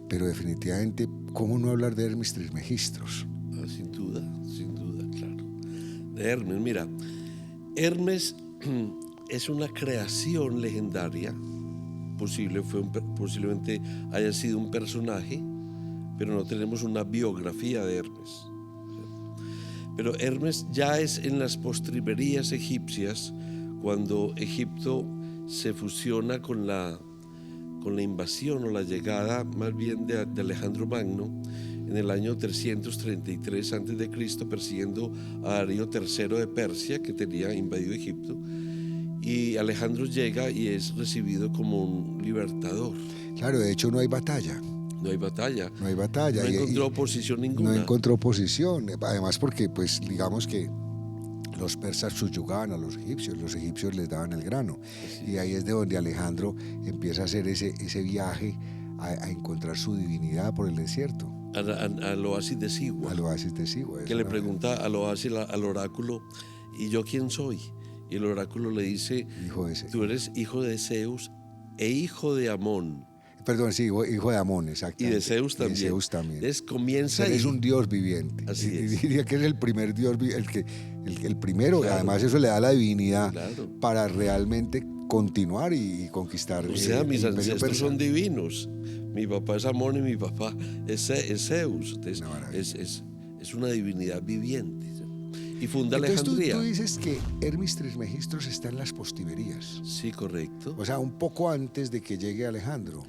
pero definitivamente, ¿cómo no hablar de Hermes Trismegistros?
Sin duda, claro. De Hermes, mira, Hermes es una creación legendaria, posiblemente haya sido un personaje, pero no tenemos una biografía de Hermes. Pero Hermes ya es en las postrimerías egipcias, cuando Egipto se fusiona con la invasión o la llegada más bien de Alejandro Magno en el año 333 a.C., persiguiendo a Darío III de Persia, que tenía invadido Egipto, y Alejandro llega y es recibido como un libertador.
Claro, de hecho no hay batalla.
No hay batalla.
No hay batalla.
No encontró oposición ninguna.
No encontró oposición. Además porque, pues, digamos que los persas subyugaban a los egipcios les daban el grano. Sí. Y ahí es de donde Alejandro empieza a hacer ese viaje a encontrar su divinidad por el desierto.
Al oasis de Sigua.
Al oasis de Sigua.
Que le pregunta al oasis, al oráculo, ¿y yo quién soy? y el oráculo le dice,
Hijo de Zeus.
tú eres hijo de Zeus e hijo de Amón.
Perdón, sí, hijo de Amón,
Y
exactamente.
de Zeus también.
Y de Zeus también.
Entonces comienza
Eres
ahí.
un Dios viviente.
Así
Y
es.
diría que es el primer Dios, el primero,
Claro.
además eso le da la divinidad
Claro.
para realmente continuar y conquistar.
O sea,
el
mis
imperio
ancestros
persa.
son divinos. Mi papá es Amón y mi papá es Zeus. Entonces,
Una maravilla.
es una divinidad viviente. Y funda
Entonces
Alejandría.
tú dices que Hermes Trismegistros está en las postimerías,
Sí, correcto.
o sea, un poco antes de que llegue Alejandro.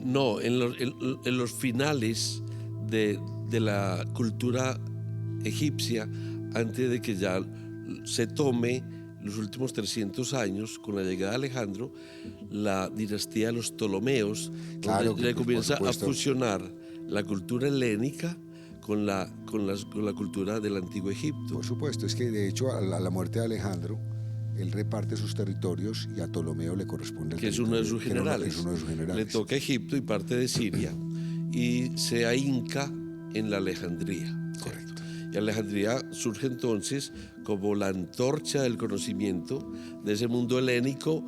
No, en los finales de la cultura egipcia, antes de que ya se tome los últimos 300 años, con la llegada de Alejandro, la dinastía de los Ptolomeos,
Claro,
donde le
por
comienza a
supuesto.
fusionar la cultura helénica con la cultura del antiguo Egipto.
Por supuesto, es que de hecho a la muerte de Alejandro, él reparte sus territorios y a Ptolomeo le corresponde el
Que es uno de sus
territorio,
generales.
es uno de sus generales.
Le toca Egipto y parte de Siria y se ahinca en la Alejandría. ¿cierto?
Correcto.
Y Alejandría surge entonces como la antorcha del conocimiento de ese mundo helénico,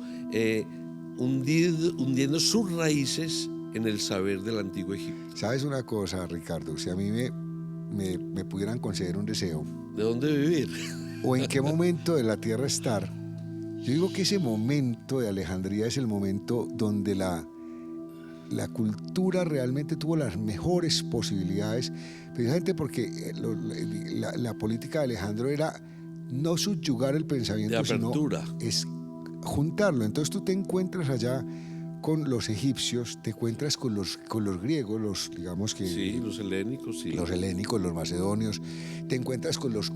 hundiendo sus raíces en el saber del antiguo Egipto.
¿Sabes una cosa, Ricardo? Si a mí me pudieran conceder un deseo,
¿De dónde vivir?
o en qué momento de la tierra estar, yo digo que ese momento de Alejandría es el momento donde la cultura realmente tuvo las mejores posibilidades, precisamente porque la política de Alejandro era no subyugar el pensamiento,
De apertura.
sino es juntarlo. Entonces tú te encuentras allá con los egipcios, te encuentras con los griegos, digamos que
Sí, los helénicos, sí.
los helénicos, los macedonios, te encuentras con los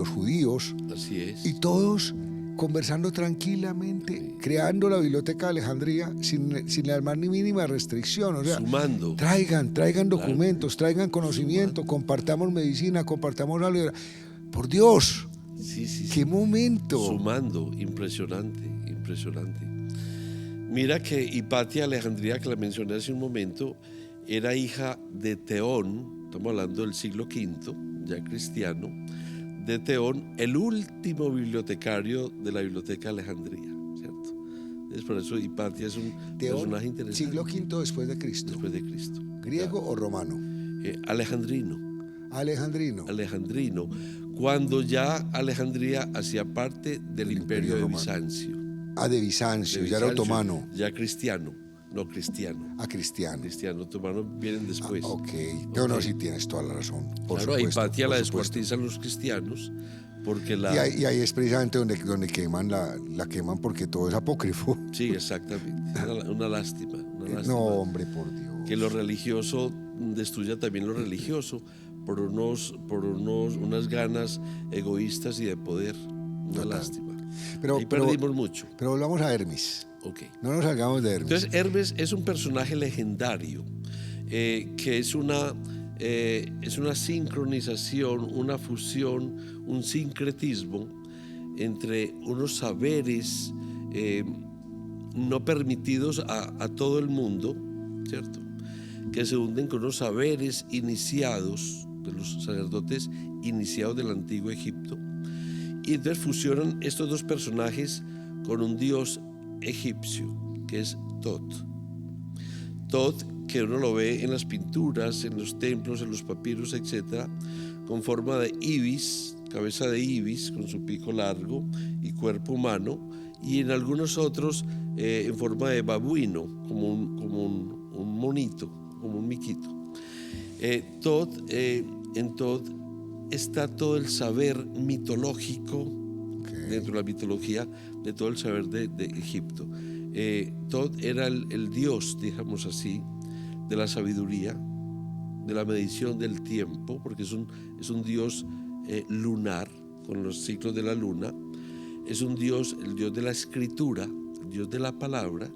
judíos,
Así es.
y todos conversando tranquilamente, creando la biblioteca de Alejandría sin la más ni mínima restricción. O sea,
Sumando.
traigan documentos, traigan conocimiento, compartamos medicina, compartamos algo. Por Dios,
Sí, sí, sí.
qué momento.
Sumando, impresionante, impresionante. Mira que Hipatia Alejandría, que la mencioné hace un momento, era hija de Teón, estamos hablando del siglo V, ya cristiano, de Teón, el último bibliotecario de la Biblioteca de Alejandría, ¿cierto? Entonces, por eso Hipatia es un
Teón,
personaje interesante.
siglo V después de Cristo.
Después de Cristo.
¿Griego o romano?
Alejandrino.
Alejandrino.
Alejandrino, cuando ya Alejandría hacía parte del imperio de
Romano.
Bizancio.
De Bizancio, ya era otomano.
Ya cristiano, no cristiano.
A cristiano.
Cristiano, otomano vienen después.
Ok, no, sí tienes toda la razón. Por
Claro, a
supuesto,
Hipatia
por
la
supuesto.
descuartizan los cristianos porque
Y ahí es precisamente donde queman la queman porque todo es apócrifo.
Sí, exactamente. Una lástima.
No, hombre, por Dios.
Que lo religioso destruya también lo religioso por unas ganas egoístas y de poder. Una
Total.
lástima.
Pero
Ahí perdimos mucho.
Pero volvamos a Hermes.
Ok.
No nos salgamos de Hermes.
Entonces, Hermes es un personaje legendario, que es una sincronización, una fusión, un sincretismo entre unos saberes no permitidos a todo el mundo, ¿cierto? Que se hunden con unos saberes iniciados de los sacerdotes iniciados del antiguo Egipto. Y entonces fusionan estos dos personajes con un dios egipcio, que es Tot. Tot, que uno lo ve en las pinturas, en los templos, en los papiros, etc., con forma de ibis, cabeza de ibis, con su pico largo y cuerpo humano, y en algunos otros en forma de babuino, como un monito, como un miquito. En Tot está todo el saber mitológico, dentro de la mitología, de todo el saber de Egipto. Tot era el dios, digamos así, de la sabiduría, de la medición del tiempo, porque es un dios lunar, con los ciclos de la luna. Es un dios, el dios de la escritura, el dios de la palabra,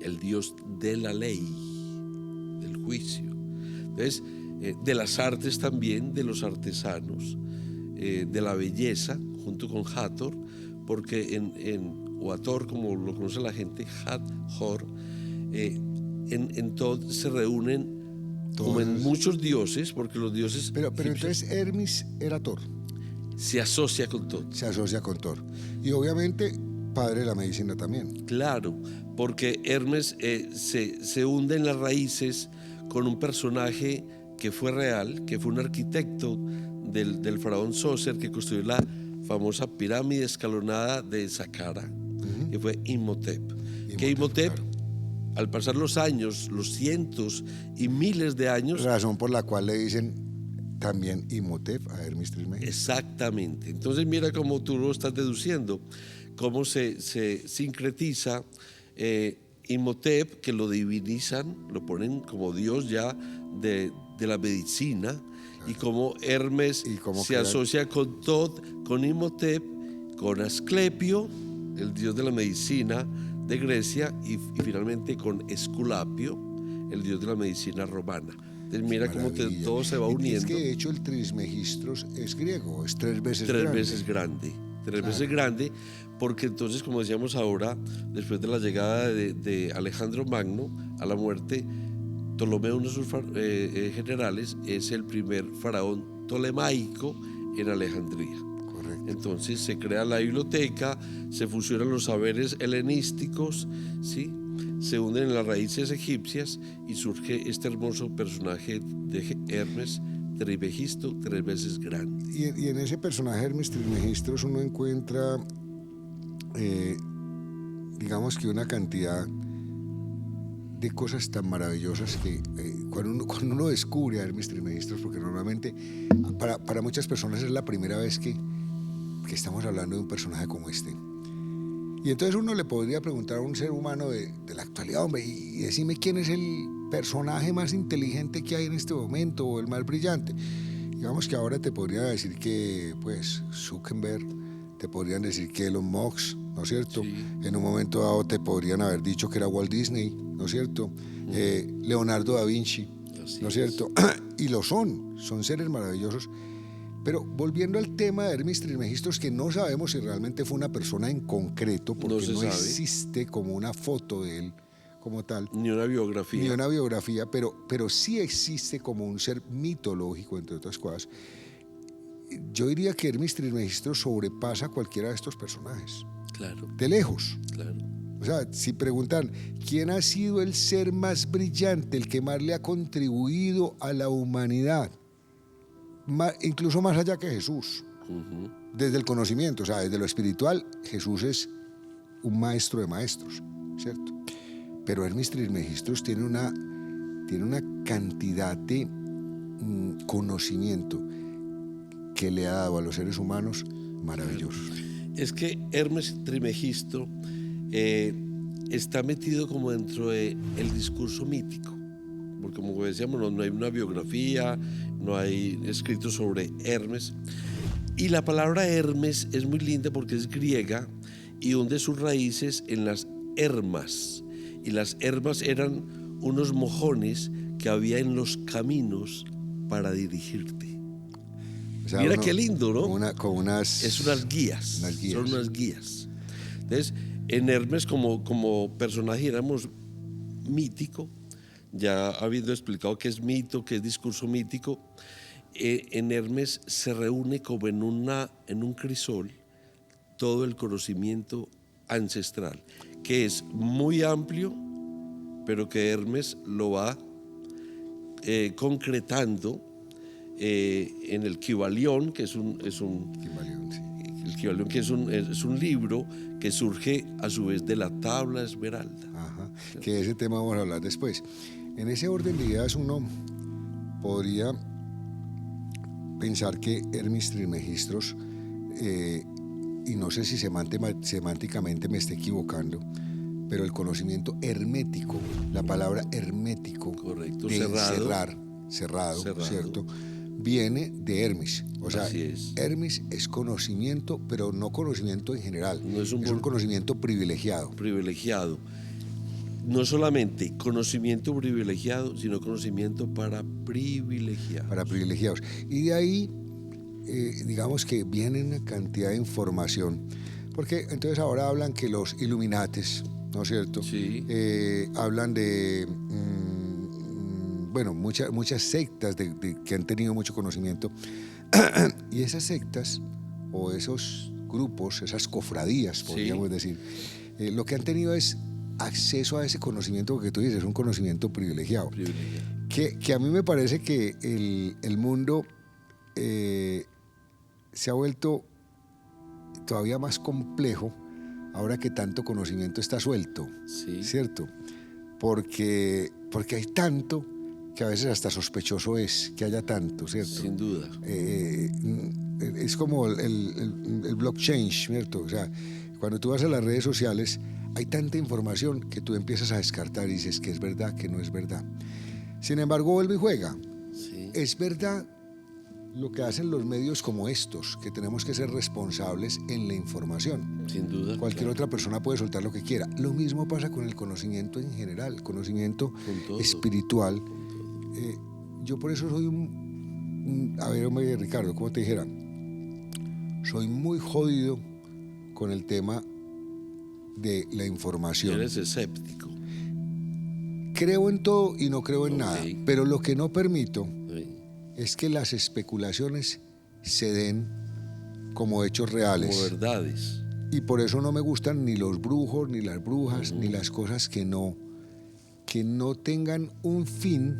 el dios de la ley, del juicio. Entonces, de las artes también, de los artesanos, de la belleza, junto con Hathor, porque o Hathor, como lo conoce la gente, Hathor, en Tot se reúnen como en muchos dioses, porque los dioses
Pero
egipcios-
entonces Hermes era Thor.
se asocia con todo.
Se asocia con Thor. Y obviamente, padre de la medicina también.
Claro, porque Hermes se hunde en las raíces con un personaje que fue real, que fue un arquitecto del faraón Sócer, que construyó la famosa pirámide escalonada de Saqqara, que fue Imhotep. Que Imhotep,
claro.
al pasar los años, los cientos y miles de años...
Razón por la cual le dicen también Imhotep a Hermes Trismegisto.
Exactamente. Entonces mira cómo tú lo estás deduciendo, cómo se sincretiza Imhotep, que lo divinizan, lo ponen como dios ya de la medicina, claro. Y cómo Hermes se asocia con Thoth, con Imhotep, con Asclepio, el dios de la medicina de Grecia, y finalmente con Esculapio, el dios de la medicina romana. Entonces mira cómo todo se va uniendo.
Es que de hecho el Trismegistros es griego, es tres veces grande.
Tres veces grande, porque entonces, como decíamos ahora, después de la llegada de Alejandro Magno a la muerte, Ptolomeo, uno de sus generales, es el primer faraón tolemaico en Alejandría.
Correcto.
Entonces se crea la biblioteca, se fusionan los saberes helenísticos, ¿sí? Se unen en las raíces egipcias y surge este hermoso personaje de Hermes Trismegisto, tres veces grande.
Y en ese personaje Hermes Trismegistos uno encuentra, digamos que una cantidad de cosas tan maravillosas que cuando uno descubre a Hermes Trismegistos, porque normalmente para muchas personas es la primera vez que estamos hablando de un personaje como este. Y entonces uno le podría preguntar a un ser humano de la actualidad, hombre, y decime quién es el personaje más inteligente que hay en este momento o el más brillante. Digamos que ahora te podría decir que, pues, Zuckerberg, te podrían decir que Elon Musk, ¿no es cierto? Sí. En un momento dado te podrían haber dicho que era Walt Disney, ¿no es cierto? Leonardo da Vinci, ¿no es cierto? Y lo son seres maravillosos. Pero volviendo al tema de Hermes Trismegistos, que no sabemos si realmente fue una persona en concreto, porque no existe como una foto de él como tal.
Ni una biografía.
Pero sí existe como un ser mitológico, entre otras cosas. Yo diría que Hermes Trismegistos sobrepasa a cualquiera de estos personajes.
Claro.
De lejos.
Claro.
O sea, si preguntan, ¿quién ha sido el ser más brillante, el que más le ha contribuido a la humanidad? Incluso más allá que Jesús, desde el conocimiento, o sea, desde lo espiritual, Jesús es un maestro de maestros, ¿cierto? Pero Hermes Trismegistos tiene una cantidad de conocimiento que le ha dado a los seres humanos maravillosos.
Es que Hermes Trismegisto está metido como dentro del discurso mítico, porque como decíamos, no hay una biografía, no hay escrito sobre Hermes. Y la palabra Hermes es muy linda porque es griega y hunde sus raíces en las hermas. Y las hermas eran unos mojones que había en los caminos para dirigirte. O sea, mira qué lindo, ¿no? Es unas guías. Son unas guías. Entonces, en Hermes como personaje éramos mítico, ya habiendo explicado qué es mito, qué es discurso mítico, en Hermes se reúne como en un crisol todo el conocimiento ancestral, que es muy amplio, pero que Hermes lo va concretando en el Kybalión, que es un
Kybalión, sí.
El Kybalión, que es un libro que surge a su vez de la tabla esmeralda.
Ajá, que de ese tema vamos a hablar después. En ese orden de ideas uno podría pensar que Hermes Trismegistos, y no sé si semánticamente me esté equivocando, pero el conocimiento hermético, la palabra hermético,
correcto,
de cerrado, ¿cierto? Viene de Hermes. O sea, Hermes es conocimiento, pero no conocimiento en general, no es un conocimiento privilegiado.
No solamente conocimiento privilegiado, sino conocimiento para privilegiados.
Para privilegiados. Y de ahí, digamos que viene una cantidad de información. Porque entonces ahora hablan que los Illuminates, ¿no es cierto?
Sí.
Hablan de, bueno, muchas sectas que han tenido mucho conocimiento. Y esas sectas o esos grupos, esas cofradías, podríamos decir, lo que han tenido es acceso a ese conocimiento que tú dices, es un conocimiento privilegiado. Que a mí me parece que el mundo se ha vuelto todavía más complejo ahora que tanto conocimiento está suelto, ¿cierto? Porque hay tanto que a veces hasta sospechoso es que haya tanto, ¿cierto?
Sin duda.
Es como el blockchain, ¿cierto? O sea, cuando tú vas a las redes sociales hay tanta información que tú empiezas a descartar y dices que es verdad, que no es verdad. Sin embargo, vuelve y juega.
Sí.
Es verdad lo que hacen los medios como estos, que tenemos que ser responsables en la información.
Sin duda.
Cualquier otra persona puede soltar lo que quiera. Lo mismo pasa con el conocimiento en general, conocimiento espiritual. Yo por eso soy a ver, hombre, Ricardo, ¿cómo te dijera? Soy muy jodido con el tema de la información.
Eres escéptico.
Creo en todo y no creo en nada, pero lo que no permito es que las especulaciones se den como hechos reales.
Como verdades.
Y por eso no me gustan ni los brujos, ni las brujas, ni las cosas que no tengan un fin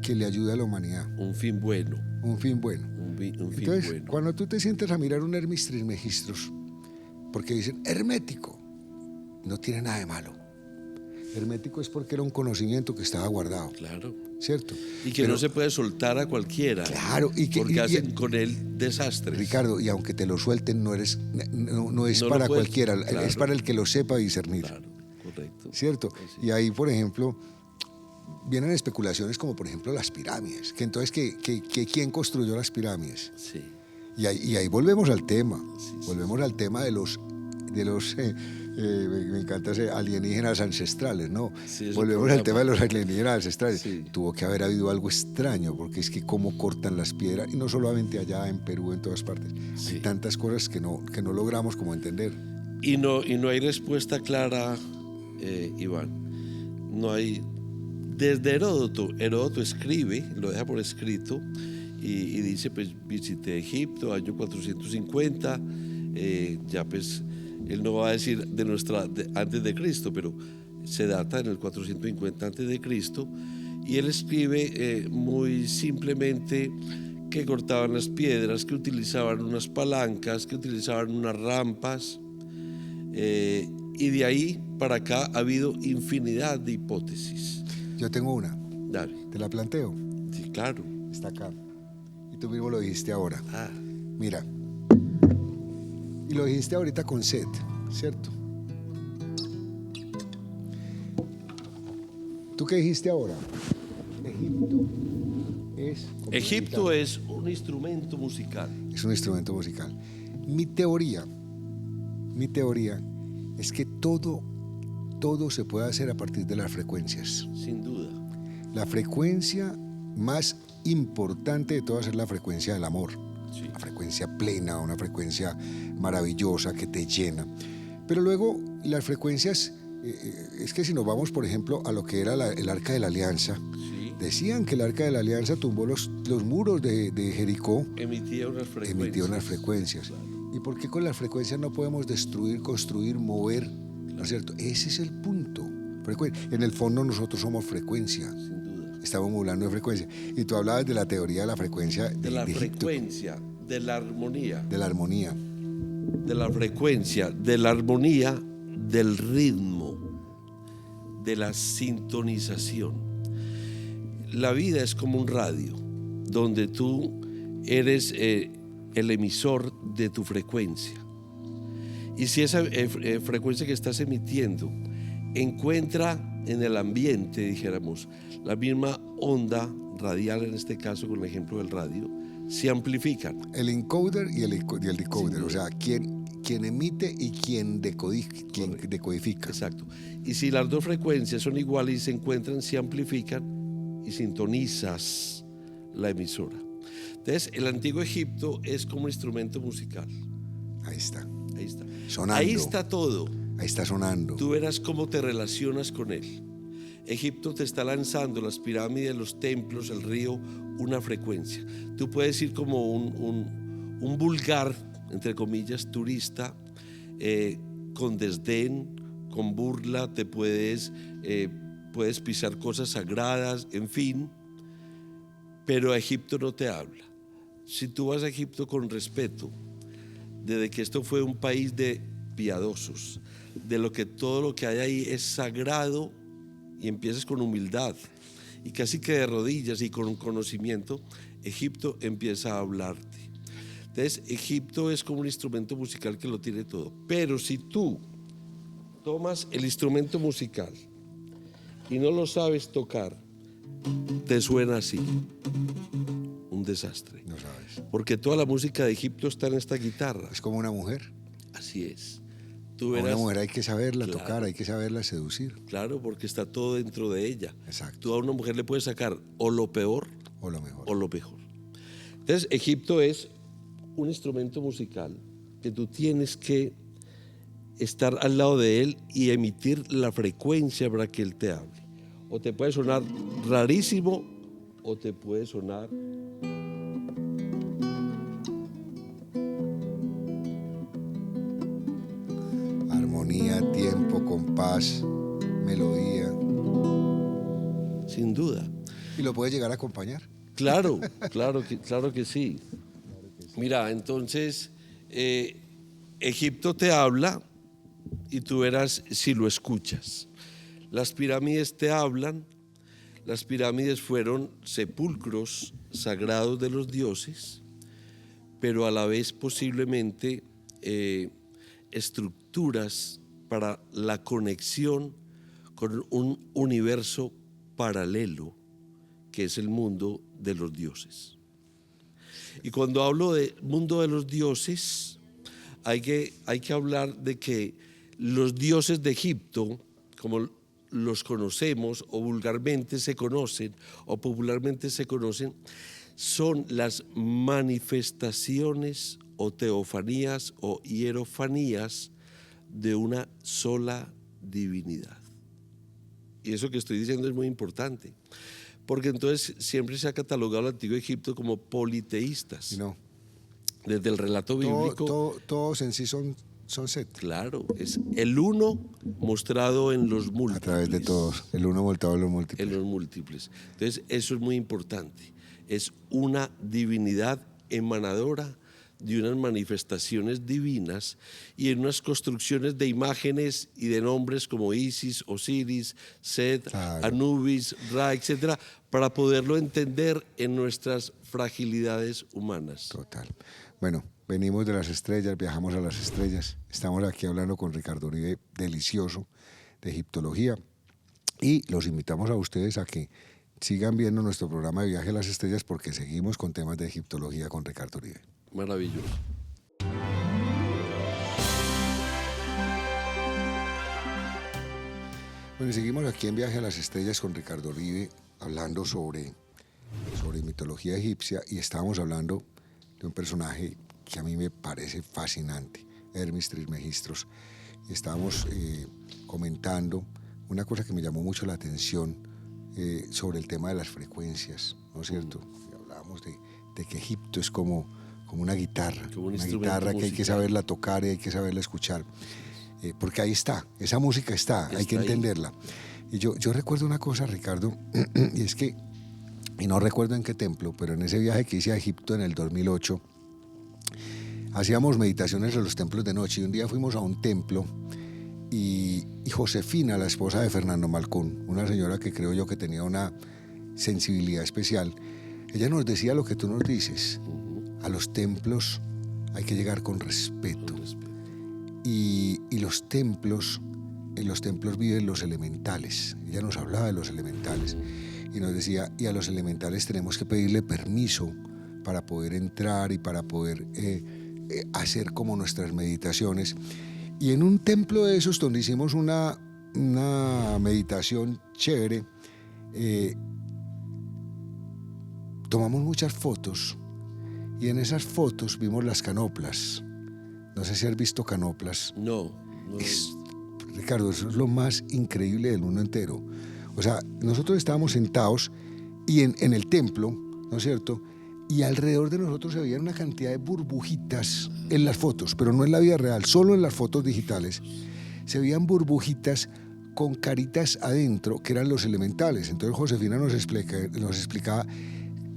que le ayude a la humanidad.
Un fin bueno.
Un fin bueno.
Un fin
Entonces,
bueno.
cuando tú te sientes a mirar un Hermes Trismegistros, porque dicen hermético, no tiene nada de malo. Hermético es porque era un conocimiento que estaba guardado.
Claro.
¿Cierto?
Y que no se puede soltar a cualquiera.
Claro.
Porque hacen con él desastres.
Ricardo, y aunque te lo suelten, no es para cualquiera, claro, es para el que lo sepa discernir.
Claro, correcto.
¿Cierto? Sí. Y ahí, por ejemplo, vienen especulaciones como, por ejemplo, las pirámides. Que entonces, ¿quién construyó las pirámides?
Sí.
Y ahí volvemos al tema.
Sí,
volvemos al tema de los me encanta ese alienígenas ancestrales, ¿no? Sí, volvemos al tema de los alienígenas ancestrales. Sí. Tuvo que haber habido algo extraño, porque es que cómo cortan las piedras, y no solamente allá en Perú, en todas partes. Sí. Hay tantas cosas que no logramos como entender.
Y no hay respuesta clara, Iván. No hay. Desde Heródoto escribe, lo deja por escrito, y dice, pues visité Egipto, año 450, ya pues él no va a decir antes de Cristo, pero se data en el 450 antes de Cristo, y él escribe muy simplemente que cortaban las piedras, que utilizaban unas palancas, que utilizaban unas rampas, y de ahí para acá ha habido infinidad de hipótesis.
Yo tengo una.
Dale.
¿Te la planteo?
Sí, claro.
Está acá. Y tú mismo lo dijiste ahora. Mira. Y lo dijiste ahorita con Set, ¿cierto? ¿Tú qué dijiste ahora?
Egipto es un instrumento musical.
Es un instrumento musical. Mi teoría es que todo se puede hacer a partir de las frecuencias.
Sin duda.
La frecuencia más importante de todas es la frecuencia del amor. Sí. Una frecuencia plena, una frecuencia maravillosa que te llena. Pero luego las frecuencias, es que si nos vamos, por ejemplo, a lo que era el Arca de la Alianza, sí, decían que el Arca de la Alianza tumbó los muros de Jericó.
Emitía unas frecuencias.
Claro. ¿Y por qué con las frecuencias no podemos destruir, construir, mover? Claro. ¿No es cierto? Ese es el punto. En el fondo nosotros somos frecuencia.
Sin duda.
Estamos hablando de frecuencia. Y tú hablabas de la teoría de la frecuencia
de la frecuencia, de la armonía.
De la armonía.
De la frecuencia, de la armonía, del ritmo, de la sintonización. La vida es como un radio, donde tú eres el emisor de tu frecuencia. Y si esa frecuencia que estás emitiendo encuentra en el ambiente, dijéramos, la misma onda radial, en este caso con el ejemplo del radio, se amplifican.
El encoder y el decoder, sí, o sea, quien emite y quien decodifica.
Exacto. Y si las dos frecuencias son iguales y se encuentran, se amplifican y sintonizas la emisora. Entonces, el antiguo Egipto es como un instrumento musical.
Ahí está.
Ahí está.
Sonando.
Ahí está todo.
Ahí está sonando.
Tú verás cómo te relacionas con él. Egipto te está lanzando, las pirámides, los templos, el río, una frecuencia. Tú puedes ir como un vulgar entre comillas, turista, con desdén, con burla, puedes pisar cosas sagradas, en fin, pero a Egipto no te habla. Si tú vas a Egipto con respeto, desde que esto fue un país de piadosos, de lo que todo lo que hay ahí es sagrado, y empiezas con humildad y casi que de rodillas y con conocimiento, Egipto empieza a hablarte. Entonces, Egipto es como un instrumento musical que lo tiene todo. Pero si tú tomas el instrumento musical y no lo sabes tocar, te suena así. Un desastre.
No sabes.
Porque toda la música de Egipto está en esta guitarra.
Es como una mujer.
Así es. Tú
A
verás,
una mujer hay que saberla
claro,
tocar, hay que saberla seducir.
Claro, porque está todo dentro de ella.
Exacto.
Tú a una mujer le puedes sacar o lo peor
O lo mejor.
o lo mejor. Entonces, Egipto es un instrumento musical que tú tienes que estar al lado de él y emitir la frecuencia para que él te hable. O te puede sonar rarísimo o te puede sonar
Armonía, tiempo, compás, melodía.
sin duda.
Y lo puede llegar a acompañar.
Claro, claro que sí. Mira, entonces, Egipto te habla y tú verás si lo escuchas. Las pirámides te hablan. Las pirámides fueron sepulcros sagrados de los dioses, pero a la vez posiblemente estructuras para la conexión con un universo paralelo que es el mundo de los dioses. Y cuando hablo de mundo de los dioses, hay que hablar de que los dioses de Egipto, como los conocemos o vulgarmente se conocen o popularmente se conocen, son las manifestaciones o teofanías o hierofanías de una sola divinidad. Y eso que estoy diciendo es muy importante, porque entonces siempre se ha catalogado al antiguo Egipto como politeístas.
Y no.
Desde el relato bíblico.
Todos en sí son set.
Claro, es el uno mostrado en los múltiples.
A través de todos, el uno voltado en los múltiples.
En los múltiples. Entonces, eso es muy importante. Es una divinidad emanadora de unas manifestaciones divinas y en unas construcciones de imágenes y de nombres como Isis, Osiris, Set,
claro.
Anubis, Ra, etcétera, para poderlo entender en nuestras fragilidades humanas.
Total. Bueno, venimos de las estrellas, viajamos a las estrellas. Estamos aquí hablando con Ricardo Uribe, delicioso, de egiptología. Y los invitamos a ustedes a que sigan viendo nuestro programa de Viaje a las Estrellas porque seguimos con temas de egiptología con Ricardo Uribe.
Maravilloso.
Bueno, seguimos aquí en Viaje a las Estrellas con Ricardo Uribe, hablando sobre mitología egipcia, y estábamos hablando de un personaje que a mí me parece fascinante, Hermes Trismegistros. Y estábamos comentando una cosa que me llamó mucho la atención sobre el tema de las frecuencias, ¿no es cierto? Y hablábamos de que Egipto es como una guitarra, una guitarra que hay que saberla tocar y hay que saberla escuchar. Porque ahí está, esa música está hay que entenderla. Y yo recuerdo una cosa, Ricardo, y es que, y no recuerdo en qué templo, pero en ese viaje que hice a Egipto en el 2008, hacíamos meditaciones en los templos de noche, y un día fuimos a un templo y Josefina, la esposa de Fernando Malcún, una señora que creo yo que tenía una sensibilidad especial, ella nos decía lo que tú nos dices: a los templos hay que llegar con respeto. Y en los templos viven los elementales. Ella nos hablaba de los elementales y nos decía, y a los elementales tenemos que pedirle permiso para poder entrar y para poder hacer como nuestras meditaciones. Y en un templo de esos donde hicimos una meditación chévere, tomamos muchas fotos y en esas fotos vimos las canoplas. No sé si has visto canoplas.
No.
Ricardo, eso es lo más increíble del mundo entero. O sea, nosotros estábamos sentados y en el templo, ¿no es cierto? y alrededor de nosotros se veía una cantidad de burbujitas en las fotos, pero no en la vida real, solo en las fotos digitales. Se veían burbujitas con caritas adentro, que eran los elementales. Entonces Josefina nos explicaba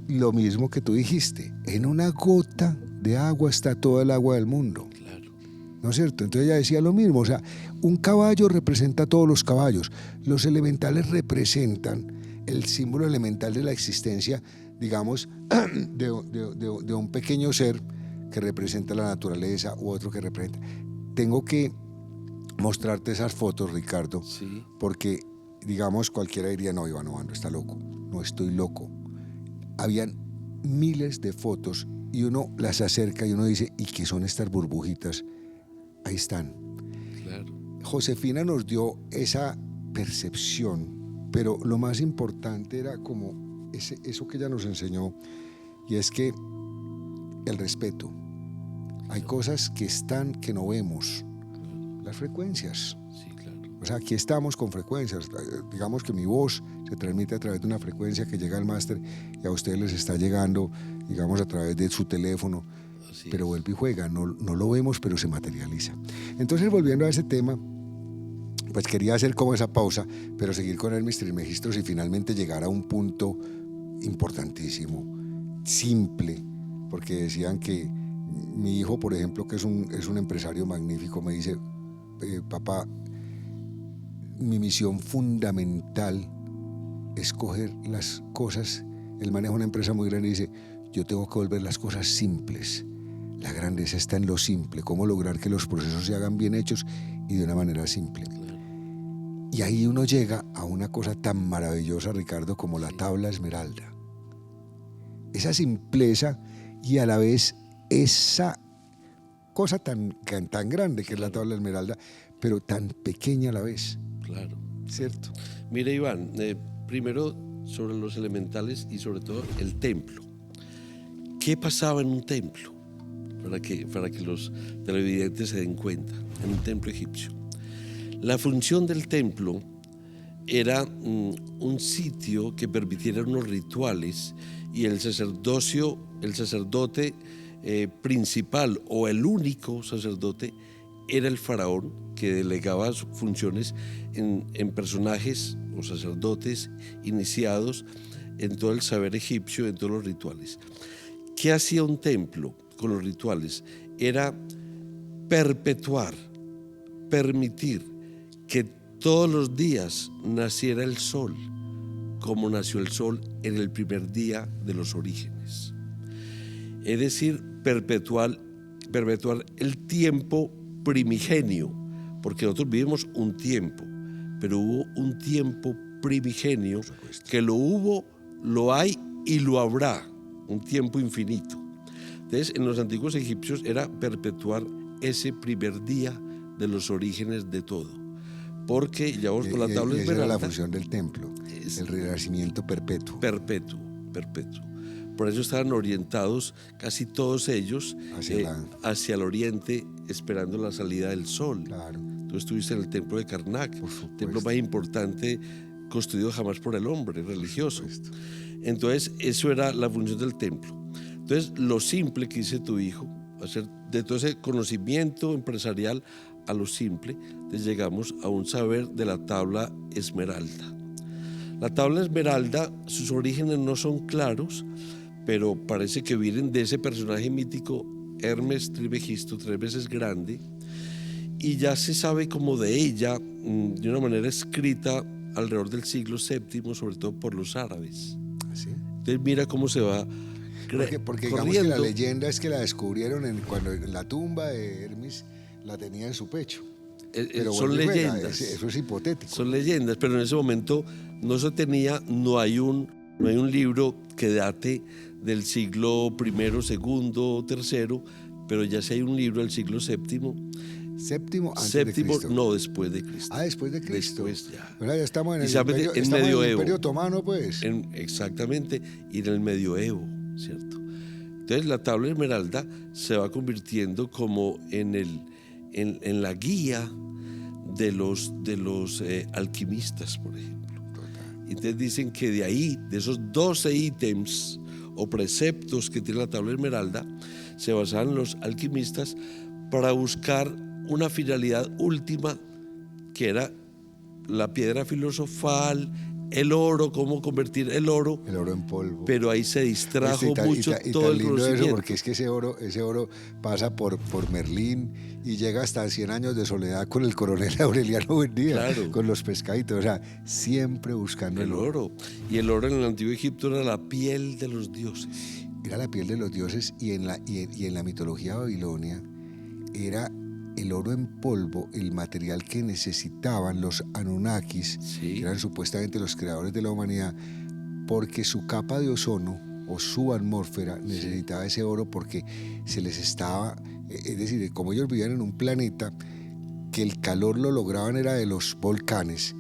lo mismo que tú dijiste. En una gota de agua está toda el agua del mundo.
Claro.
¿No es cierto? Entonces ella decía lo mismo. O sea, un caballo representa a todos los caballos. Los elementales representan el símbolo elemental de la existencia, digamos, de un pequeño ser que representa la naturaleza u otro que representa. Tengo que mostrarte esas fotos, Ricardo,
Sí.
porque, digamos, cualquiera diría, no, Iván Obando está loco. No estoy loco. Habían miles de fotos y uno las acerca y uno dice, ¿y qué son estas burbujitas? Ahí están.
Claro.
Josefina nos dio esa percepción, pero lo más importante era como eso que ella nos enseñó, y es que el respeto. Hay cosas que están que no vemos. Las frecuencias.
Sí, claro.
O sea, aquí estamos con frecuencias. Digamos que mi voz se transmite a través de una frecuencia que llega al máster y a ustedes les está llegando, digamos, a través de su teléfono.
Así
Pero
es.
vuelve y juega, no lo vemos, pero se materializa. Entonces, volviendo a ese tema, pues quería hacer como esa pausa, pero seguir con Hermes Trismegistos y finalmente llegar a un punto importantísimo, simple, porque decían que mi hijo, por ejemplo, que es un empresario magnífico, me dice, papá, mi misión fundamental es coger las cosas, él maneja una empresa muy grande y dice, yo tengo que volver las cosas simples. La grandeza está en lo simple, cómo lograr que los procesos se hagan bien hechos y de una manera simple. Y ahí uno llega a una cosa tan maravillosa, Ricardo, como la tabla esmeralda. Esa simpleza y a la vez esa cosa tan grande que es la tabla esmeralda, pero tan pequeña a la vez.
Claro.
¿Cierto?
Mira, Iván, primero sobre los elementales y sobre todo el templo. ¿Qué pasaba en un templo? Para que los televidentes se den cuenta, en un templo egipcio. La función del templo era un sitio que permitiera unos rituales y el sacerdote principal o el único sacerdote era el faraón, que delegaba sus funciones en personajes o sacerdotes iniciados en todo el saber egipcio, en todos los rituales. ¿Qué hacía un templo con los rituales? Era perpetuar, permitir que todos los días naciera el sol, como nació el sol en el primer día de los orígenes. Es decir, perpetuar el tiempo primigenio, porque nosotros vivimos un tiempo, pero hubo un tiempo primigenio que lo hubo, lo hay y lo habrá, un tiempo infinito. Entonces, en los antiguos egipcios era perpetuar ese primer día de los orígenes de todo, porque ya vos con la tabla
esa era
esmeralda,
la función del templo, el renacimiento perpetuo.
Perpetuo. Por eso estaban orientados casi todos ellos hacia el oriente, esperando la salida del sol.
Claro.
Tú estuviste en el templo de Karnak, el templo más importante construido jamás por el hombre, religioso. Entonces, eso era la función del templo. Entonces, lo simple que dice tu hijo, hacer de todo ese conocimiento empresarial a lo simple, entonces llegamos a un saber de la tabla esmeralda. La tabla esmeralda, sus orígenes no son claros, pero parece que vienen de ese personaje mítico Hermes Trismegisto, 3 veces grande, y ya se sabe como de ella de una manera escrita alrededor del siglo VII, sobre todo por los árabes.
¿Sí?
Entonces mira cómo se va
porque digamos que la leyenda es que la descubrieron cuando en la tumba de Hermes la tenía en su pecho. Pero
son leyendas.
Eso es hipotético.
Son leyendas, pero en ese momento no se tenía, no hay un libro que date del siglo I, II, III, pero ya sí hay un libro del siglo VII.
¿Séptimo antes de Cristo?
No, después de Cristo.
Ah, después de Cristo.
Después ya.
Bueno, ya estamos en el
medioevo.
Imperio Otomano, pues.
Exactamente, y en el medioevo, ¿cierto? Entonces la tabla esmeralda se va convirtiendo como en la guía de los alquimistas, por ejemplo. Entonces dicen que de ahí, de esos 12 ítems o preceptos que tiene la tabla esmeralda se basaban los alquimistas para buscar una finalidad última, que era la piedra filosofal, el oro, cómo convertir el oro
en polvo.
Pero ahí se distrajo mucho
y
todo
tan
el
lindo
conocimiento.
eso, porque es que ese oro pasa por Merlín y llega hasta 100 años de soledad con el coronel Aureliano Buendía,
Claro.
con los pescaditos, o sea, siempre buscando
El oro. Y el oro en el antiguo Egipto era la piel de los dioses.
Era la piel de los dioses, y en la mitología babilonia era el oro en polvo el material que necesitaban los Anunnakis,
Sí.
que eran supuestamente los creadores de la humanidad, porque su capa de ozono o su atmósfera necesitaba ese oro, porque se les estaba, es decir, como ellos vivían en un planeta que el calor lo lograban era de los volcanes,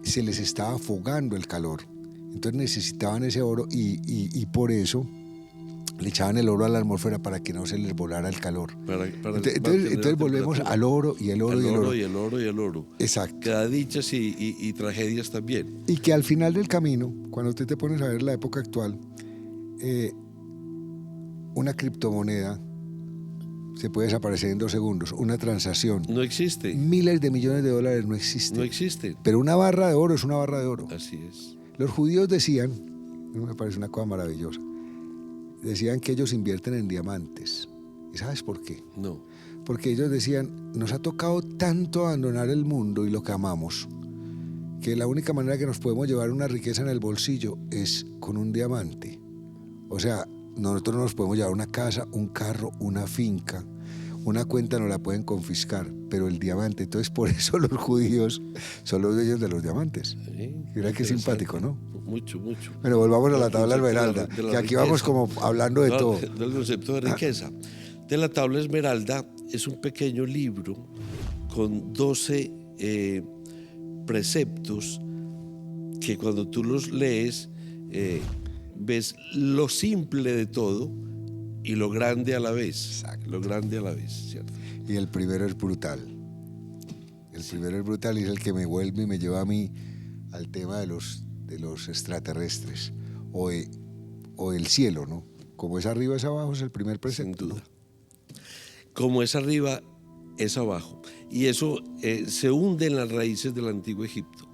se les estaba afogando el calor, entonces necesitaban ese oro, y por eso le echaban el oro a la atmósfera para que no se les volara el calor. Entonces volvemos al oro y el oro y el oro.
Y el oro y el oro.
Exacto.
Que da dichas y tragedias también.
Y que al final del camino, cuando usted te pones a ver la época actual, una criptomoneda se puede desaparecer en 2 segundos. Una transacción.
No existe.
Miles de millones de dólares no existen.
No existe.
Pero una barra de oro es una barra de oro.
Así es.
Los judíos decían, me parece una cosa maravillosa, decían que ellos invierten en diamantes. ¿Y sabes por qué?
No.
Porque ellos decían, nos ha tocado tanto abandonar el mundo y lo que amamos, que la única manera que nos podemos llevar una riqueza en el bolsillo es con un diamante. O sea, nosotros no nos podemos llevar una casa, un carro, una finca, una cuenta no la pueden confiscar, pero el diamante. Entonces, por eso los judíos son los dueños de los diamantes.
Sí,
Mira qué simpático, ¿no?
Mucho, mucho.
Bueno, volvamos a la tabla esmeralda, que aquí
riqueza.
vamos como hablando de todo.
Del concepto de riqueza. De la tabla esmeralda es un pequeño libro con 12 preceptos que cuando tú los lees ves lo simple de todo y lo grande a la vez.
Exacto.
Lo grande a la vez, ¿cierto?
Y el primero es brutal. Primero es brutal y es el que me vuelve y me lleva a mí al tema de los extraterrestres o el cielo, ¿no? Como es arriba es abajo, es el primer precepto.
Sin duda.
¿No?
Como es arriba, es abajo. Y eso se hunde en las raíces del antiguo Egipto,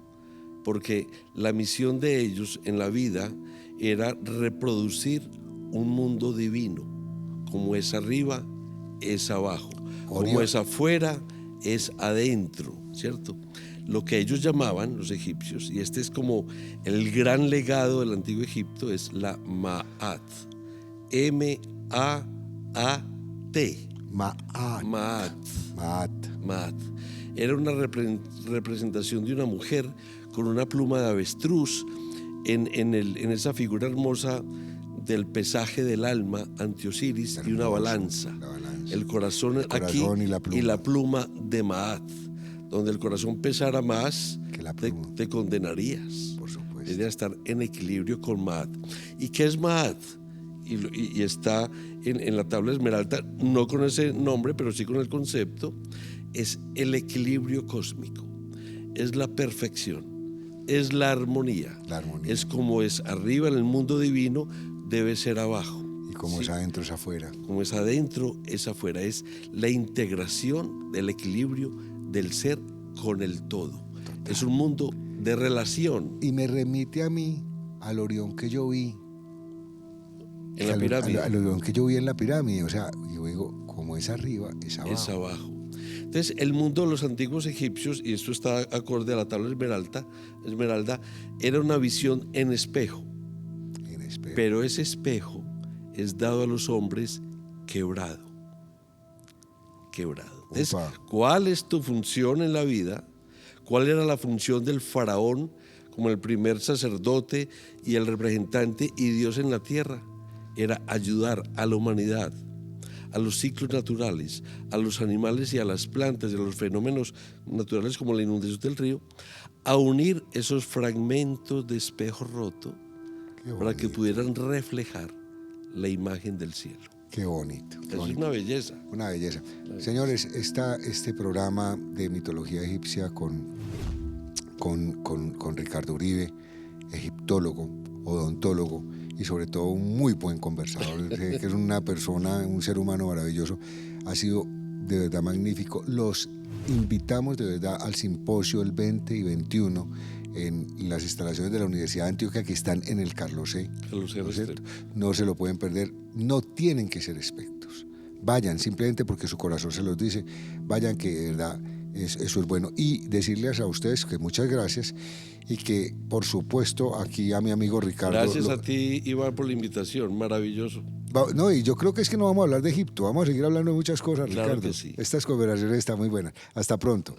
porque la misión de ellos en la vida era reproducir un mundo divino. Como es arriba, es abajo. Como es afuera, es adentro, ¿cierto? Lo que ellos llamaban, los egipcios, y este es como el gran legado del antiguo Egipto, es la Ma'at. M-A-A-T. Ma'at. Era una representación de una mujer con una pluma de avestruz en esa figura hermosa del pesaje del alma ante Osiris, y una balanza. El corazón aquí y la pluma de Ma'at. Donde el corazón pesara más, te condenarías.
Por supuesto.
Es de estar en equilibrio con Ma'at. ¿Y qué es Ma'at? Y está en la tabla esmeralda, no con ese nombre, pero sí con el concepto. Es el equilibrio cósmico, es la perfección, es la armonía. Es como es arriba en el mundo divino, debe ser abajo.
Y como es adentro, es afuera.
Como es adentro, es afuera. Es la integración del equilibrio del ser con el todo. Total. Es un mundo de relación.
Y me remite a mí al Orión que yo vi
en la pirámide.
Al Orión que yo vi en la pirámide. O sea, yo digo, como es arriba, es abajo.
Es abajo. Entonces, el mundo de los antiguos egipcios, y esto está acorde a la tabla esmeralda, era una visión en espejo. Pero ese espejo es dado a los hombres quebrado. Entonces, ¿cuál es tu función en la vida? ¿Cuál era la función del faraón como el primer sacerdote y el representante y Dios en la tierra? Era ayudar a la humanidad, a los ciclos naturales, a los animales y a las plantas, y a los fenómenos naturales como la inundación del río, a unir esos fragmentos de espejo roto para que pudieran reflejar la imagen del cielo.
Qué bonito.
Es una belleza.
Una belleza. Señores, este programa de mitología egipcia con Ricardo Uribe, egiptólogo, odontólogo y sobre todo un muy buen conversador, que es una persona, un ser humano maravilloso. Ha sido de verdad magnífico. Los invitamos de verdad al simposio el 20 y 21 en las instalaciones de la Universidad de Antioquia, que están en el Carlos C.
Carlos C.
¿No es cierto?
Restrepo.
No se lo pueden perder, no tienen que ser expertos. Vayan simplemente porque su corazón se los dice, vayan, que de verdad eso es bueno. Y decirles a ustedes que muchas gracias y que por supuesto aquí a mi amigo Ricardo...
Gracias a ti, Iván, por la invitación, maravilloso.
No, y yo creo que es que no vamos a hablar de Egipto, vamos a seguir hablando de muchas cosas,
Claro
Ricardo.
que sí.
Estas conversaciones están muy buenas. Hasta pronto.